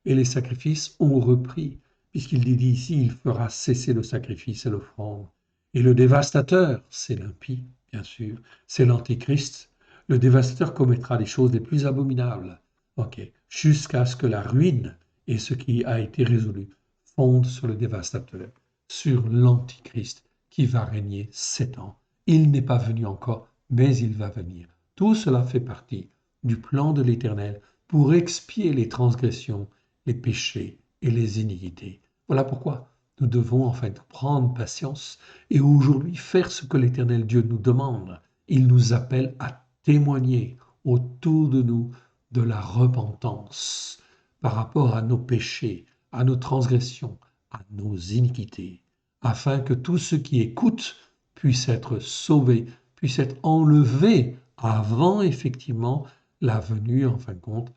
[SPEAKER 1] Et les sacrifices ont repris, puisqu'il dit ici, il fera cesser le sacrifice et l'offrande. Et le dévastateur, c'est l'impie, bien sûr, c'est l'Antéchrist. Le dévastateur commettra les choses les plus abominables, ok, jusqu'à ce que la ruine et ce qui a été résolu fondent sur le dévastateur, sur l'Antichrist qui va régner 7 ans. Il n'est pas venu encore, mais il va venir. Tout cela fait partie du plan de l'Éternel pour expier les transgressions, les péchés et les iniquités. Voilà pourquoi nous devons en fait prendre patience et aujourd'hui faire ce que l'Éternel Dieu nous demande. Il nous appelle à témoigner autour de nous de la repentance par rapport à nos péchés, à nos transgressions, à nos iniquités, afin que tous ceux qui écoutent puissent être sauvés, puissent être enlevés avant effectivement la venue, en fin de compte,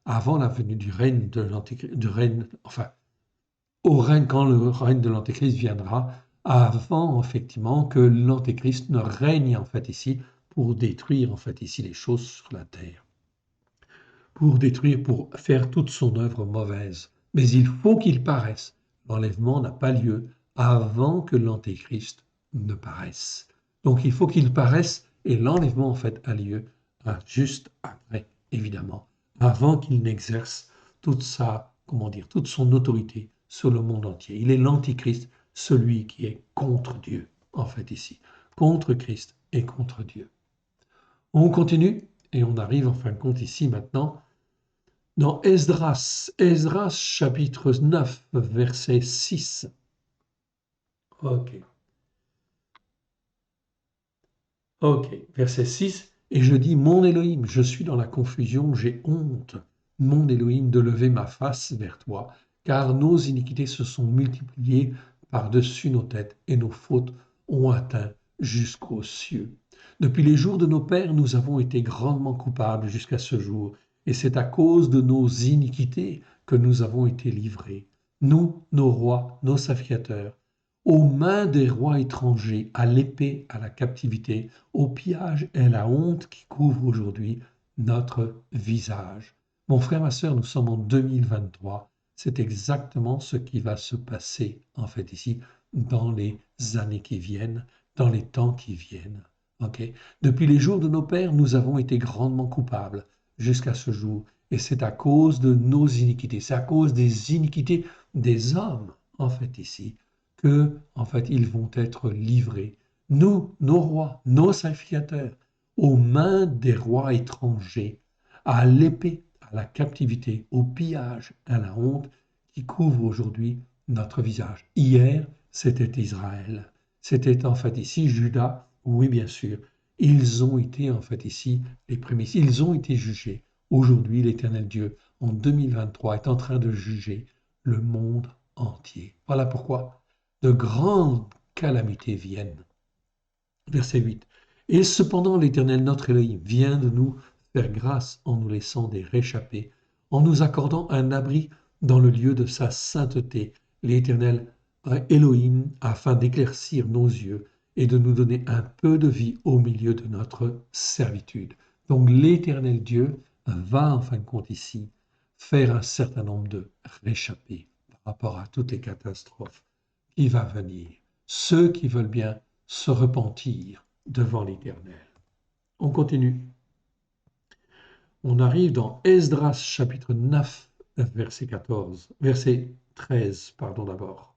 [SPEAKER 1] avant la venue du règne de l'Antéchrist, au règne, quand le règne de l'Antéchrist viendra, avant effectivement que l'Antéchrist ne règne en fait ici pour détruire en fait ici les choses sur la terre, pour détruire, pour faire toute son œuvre mauvaise. Mais il faut qu'il paraisse. L'enlèvement n'a pas lieu avant que l'Antéchrist ne paraisse. Donc il faut qu'il paraisse et l'enlèvement en fait a lieu juste après, évidemment, avant qu'il n'exerce toute sa, toute son autorité sur le monde entier. Il est l'Antichrist, celui qui est contre Dieu, en fait ici, contre Christ et contre Dieu. On continue et on arrive en fin de compte ici maintenant dans Esdras, chapitre 9, verset 6. Ok. Verset 6. Et je dis, mon Élohim, je suis dans la confusion, j'ai honte, mon Élohim, de lever ma face vers toi, car nos iniquités se sont multipliées par-dessus nos têtes et nos fautes ont atteint jusqu'aux cieux. Depuis les jours de nos pères, nous avons été grandement coupables jusqu'à ce jour, et c'est à cause de nos iniquités que nous avons été livrés. Nous, nos rois, nos sacrificateurs, aux mains des rois étrangers, à l'épée, à la captivité, au pillage et à la honte qui couvrent aujourd'hui notre visage. Mon frère, ma sœur, nous sommes en 2023. C'est exactement ce qui va se passer, en fait, ici, dans les années qui viennent, dans les temps qui viennent. Okay. Depuis les jours de nos pères, nous avons été grandement coupables jusqu'à ce jour. Et c'est à cause de nos iniquités, c'est à cause des iniquités des hommes, en fait, ici, que, en fait, ils vont être livrés, nous, nos rois, nos sacrificateurs, aux mains des rois étrangers, à l'épée, à la captivité, au pillage, à la honte qui couvre aujourd'hui notre visage. Hier, c'était Israël. C'était en fait ici Juda, oui bien sûr. Ils ont été en fait ici les prémices, ils ont été jugés. Aujourd'hui, l'Éternel Dieu, en 2023, est en train de juger le monde entier. Voilà pourquoi de grandes calamités viennent. Verset 8. Et cependant l'Éternel notre Élohim vient de nous faire grâce en nous laissant des réchappés, en nous accordant un abri dans le lieu de sa sainteté, l'Éternel Elohim, afin d'éclaircir nos yeux et de nous donner un peu de vie au milieu de notre servitude. Donc l'Éternel Dieu va en fin de compte ici faire un certain nombre de réchappés par rapport à toutes les catastrophes qui va venir. Ceux qui veulent bien se repentir devant l'Éternel. On continue. On arrive dans Esdras chapitre 9, verset 13, pardon d'abord.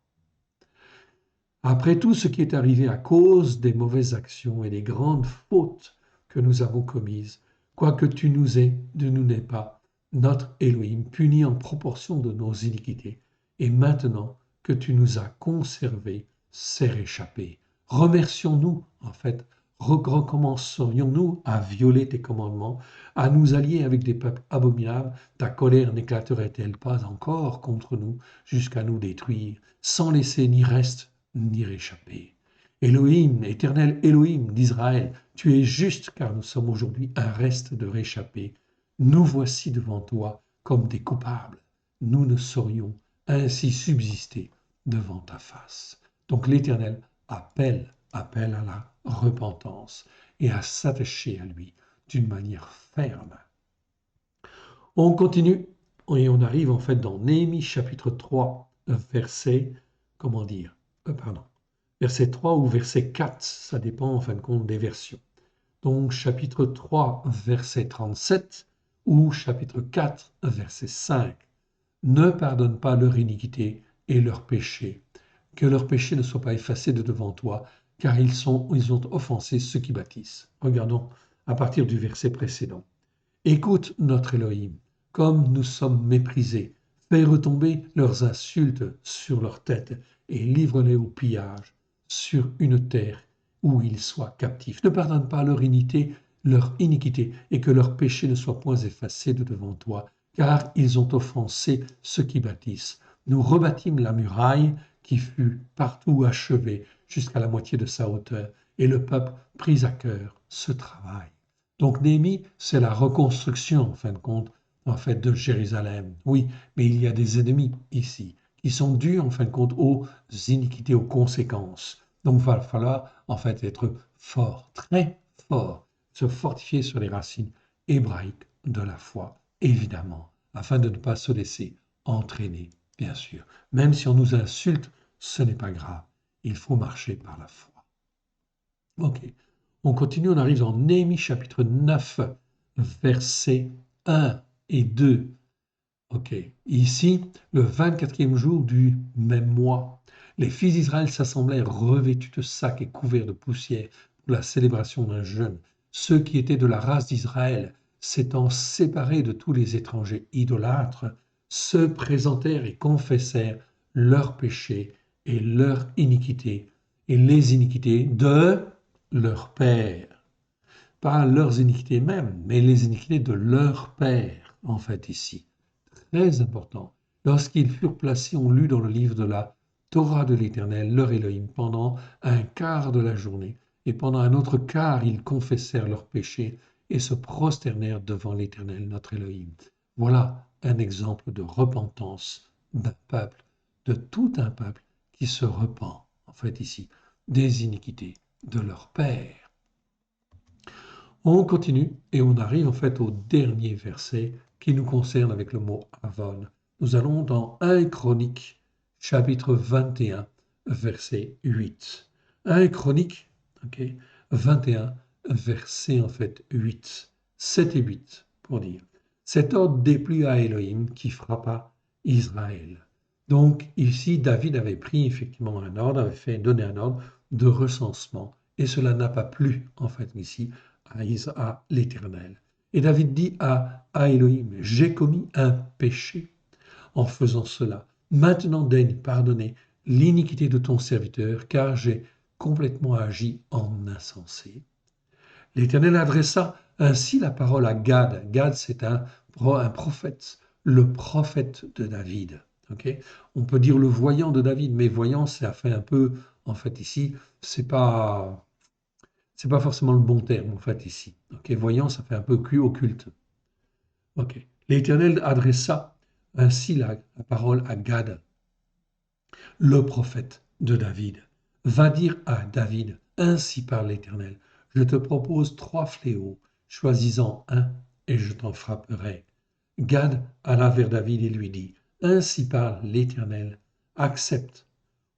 [SPEAKER 1] Après tout ce qui est arrivé à cause des mauvaises actions et des grandes fautes que nous avons commises, quoique tu nous n'aies pas, notre Elohim, puni en proportion de nos iniquités, et maintenant que tu nous as conservés, c'est réchappé. Remercions-nous, en fait, recommencerions-nous à violer tes commandements, à nous allier avec des peuples abominables, ta colère n'éclaterait-elle pas encore contre nous jusqu'à nous détruire, sans laisser ni reste ni réchapper. Elohim, éternel Elohim d'Israël, tu es juste car nous sommes aujourd'hui un reste de réchappés. Nous voici devant toi comme des coupables. Nous ne saurions ainsi subsister devant ta face. Donc l'Éternel appelle à la repentance et à s'attacher à lui d'une manière ferme. On continue et on arrive en fait dans Néhémie chapitre 3, verset, verset 3 ou verset 4, ça dépend en fin de compte des versions. Donc chapitre 3, verset 37 ou chapitre 4, verset 5. Ne pardonne pas leur iniquité et leur péché, que leur péché ne soit pas effacé de devant toi, car ils ont offensé ceux qui bâtissent. Regardons à partir du verset précédent. Écoute notre Elohim, comme nous sommes méprisés, fais retomber leurs insultes sur leur tête et livre-les au pillage sur une terre où ils soient captifs. Ne pardonne pas leur iniquité et que leur péché ne soit point effacé de devant toi, car ils ont offensé ceux qui bâtissent. Nous rebâtîmes la muraille qui fut partout achevée jusqu'à la moitié de sa hauteur, et le peuple prit à cœur ce travail. Donc Néhémie, c'est la reconstruction, en fin de compte, en fait, de Jérusalem. Oui, mais il y a des ennemis ici qui sont dus, en fin de compte, aux iniquités, aux conséquences. Donc il va falloir, en fait, être fort, très fort, se fortifier sur les racines hébraïques de la foi, évidemment, afin de ne pas se laisser entraîner, bien sûr. Même si on nous insulte, ce n'est pas grave. Il faut marcher par la foi. Ok. On continue, on arrive dans Néhémie chapitre 9, versets 1 et 2. Ok. Ici, le 24e jour du même mois, les fils d'Israël s'assemblèrent revêtus de sacs et couverts de poussière pour la célébration d'un jeûne. Ceux qui étaient de la race d'Israël, s'étant séparés de tous les étrangers idolâtres, se présentèrent et confessèrent leurs péchés et leurs iniquités et les iniquités de leur père. Pas leurs iniquités mêmes, mais les iniquités de leur père, en fait, ici. Très important. Lorsqu'ils furent placés, on lut dans le livre de la Torah de l'Éternel, leur Élohim, pendant un quart de la journée, et pendant un autre quart, ils confessèrent leurs péchés et se prosternèrent devant l'Éternel, notre Élohim. Voilà un exemple de repentance d'un peuple, de tout un peuple qui se repent, en fait, ici, des iniquités de leur père. On continue et on arrive en fait au dernier verset qui nous concerne avec le mot Avon. Nous allons dans 1 Chronique, chapitre 21, verset 8. 1 Chronique, ok, 21, verset en fait 8. 7 et 8 pour dire. Cet ordre déplut à Élohim qui frappa Israël. Donc ici, David avait pris effectivement un ordre, avait fait donner un ordre de recensement et cela n'a pas plu en fait ici à l'Éternel. Et David dit à Élohim, j'ai commis un péché en faisant cela. Maintenant daigne pardonner l'iniquité de ton serviteur, car j'ai complètement agi en insensé. L'Éternel adressa ainsi la parole à Gad. Gad, c'est un prophète, le prophète de David. Okay, on peut dire le voyant de David, mais voyant, ça fait un peu, en fait, ici, c'est pas forcément le bon terme, en fait, ici. Okay, voyant, ça fait un peu occulte. Okay. L'Éternel adressa ainsi la parole à Gad, le prophète de David. Va dire à David, ainsi parle l'Éternel, je te propose 3 fléaux, choisis-en un et je t'en frapperai. Gad alla vers David et lui dit, ainsi parle l'Éternel, accepte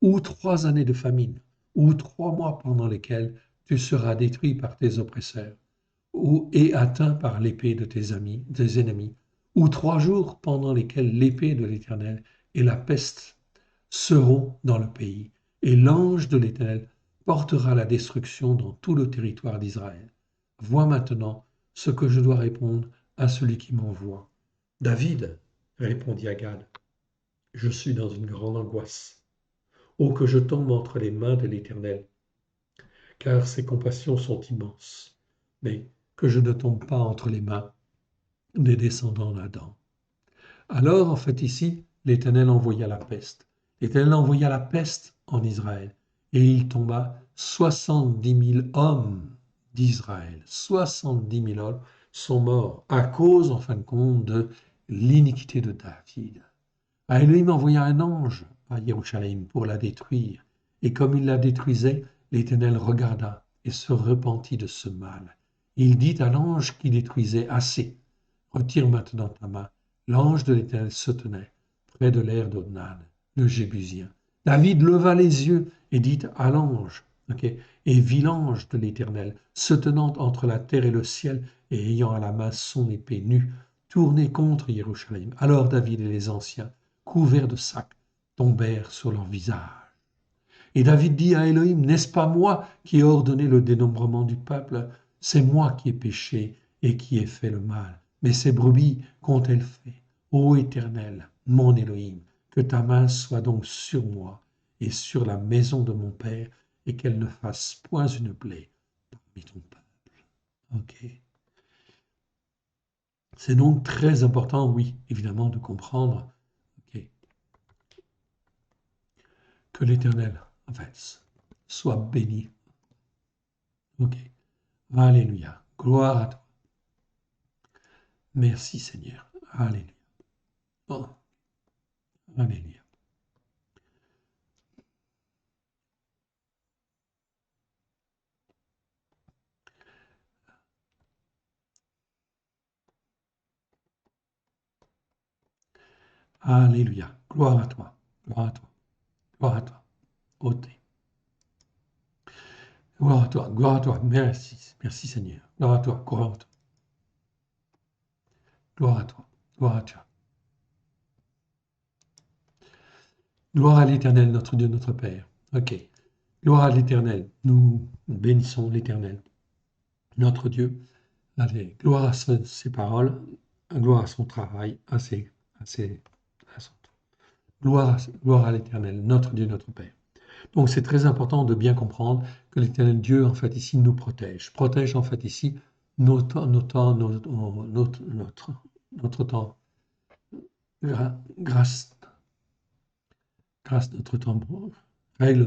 [SPEAKER 1] ou 3 années de famine, ou 3 mois pendant lesquels tu seras détruit par tes oppresseurs, et atteint par l'épée de tes ennemis, ou 3 jours pendant lesquels l'épée de l'Éternel et la peste seront dans le pays, et l'ange de l'Éternel portera la destruction dans tout le territoire d'Israël. Vois maintenant ce que je dois répondre à celui qui m'envoie. David, répondit Agad, je suis dans une grande angoisse. Oh, que je tombe entre les mains de l'Éternel, car ses compassions sont immenses, mais que je ne tombe pas entre les mains des descendants d'Adam. Alors, en fait, ici, l'Éternel envoya la peste. L'Éternel envoya la peste en Israël, et il tomba 70 000 hommes d'Israël. 70 000 hommes sont morts à cause, en fin de compte, de l'iniquité de David. Elohim envoya un ange à Jérusalem pour la détruire, et comme il la détruisait, l'Éternel regarda et se repentit de ce mal. Il dit à l'ange qui détruisait, assez, retire maintenant ta main. L'ange de l'Éternel se tenait près de l'aire d'Odnan, le Jébusien. David leva les yeux et dit à l'ange, et vit l'ange de l'Éternel se tenant entre la terre et le ciel et ayant à la main son épée nue, tournée contre Jérusalem. Alors David et les anciens, couverts de sacs, tombèrent sur leur visage. Et David dit à Élohim, n'est-ce pas moi qui ai ordonné le dénombrement du peuple? C'est moi qui ai péché et qui ai fait le mal. Mais ces brebis qu'ont-elles fait? Ô Éternel, mon Élohim, que ta main soit donc sur moi et sur la maison de mon père, et qu'elle ne fasse point une plaie parmi ton peuple. Ok. C'est donc très important, oui, évidemment, de comprendre que l'Éternel, en fait, soit béni. Ok. Alléluia. Gloire à toi. Merci Seigneur. Alléluia. Oh, alléluia. Alléluia. Gloire à toi. Gloire à toi. Gloire à toi. Ôté. Gloire à toi. Gloire à toi. Merci. Merci Seigneur. Gloire à toi. Gloire à toi. Gloire à toi. Gloire à toi. Gloire à l'Éternel, notre Dieu, notre Père. Ok. Gloire à l'Éternel. Nous bénissons l'Éternel, notre Dieu. Allez. Gloire à ses paroles. Gloire à son travail. À ses- à son- gloire à l'Éternel, notre Dieu, notre Père. Donc c'est très important de bien comprendre que l'Éternel Dieu, en fait, ici, nous protège. Protège, en fait, ici, notre temps. Grâce, grâce notre tambour. Règle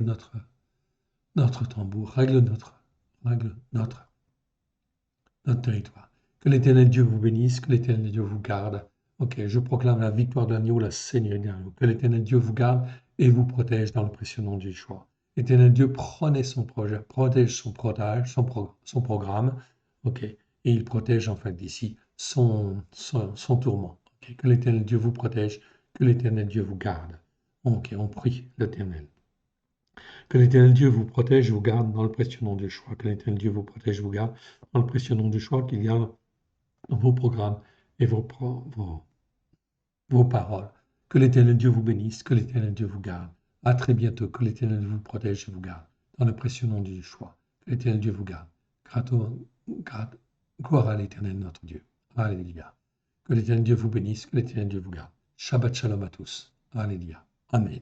[SPEAKER 1] notre tambour. Règle notre territoire. Que l'Éternel Dieu vous bénisse, que l'Éternel Dieu vous garde. Ok, je proclame la victoire de l'agneau, la seigneurie de l'agneau. Que l'Éternel Dieu vous garde et vous protège dans le précieux nom du choix. L'Éternel Dieu prenez son projet, protège son programme, ok, et il protège en fait d'ici son tourment. Ok. Que l'Éternel Dieu vous protège, que l'Éternel Dieu vous garde. Ok, on prie l'Éternel. Que l'Éternel Dieu vous protège, vous garde dans le précieux nom du choix. Que l'Éternel Dieu vous protège, vous garde dans le précieux nom du choix qu'il y a dans vos programmes et vos paroles. Que l'Éternel Dieu vous bénisse, que l'Éternel Dieu vous garde. À très bientôt, que l'Éternel vous protège et vous garde. Dans le précieux nom du choix, que l'Éternel Dieu vous garde. Gloire à l'Éternel notre Dieu. Alléluia. Que l'Éternel Dieu vous bénisse, que l'Éternel Dieu vous garde. Shabbat shalom à tous. Alléluia. Amen.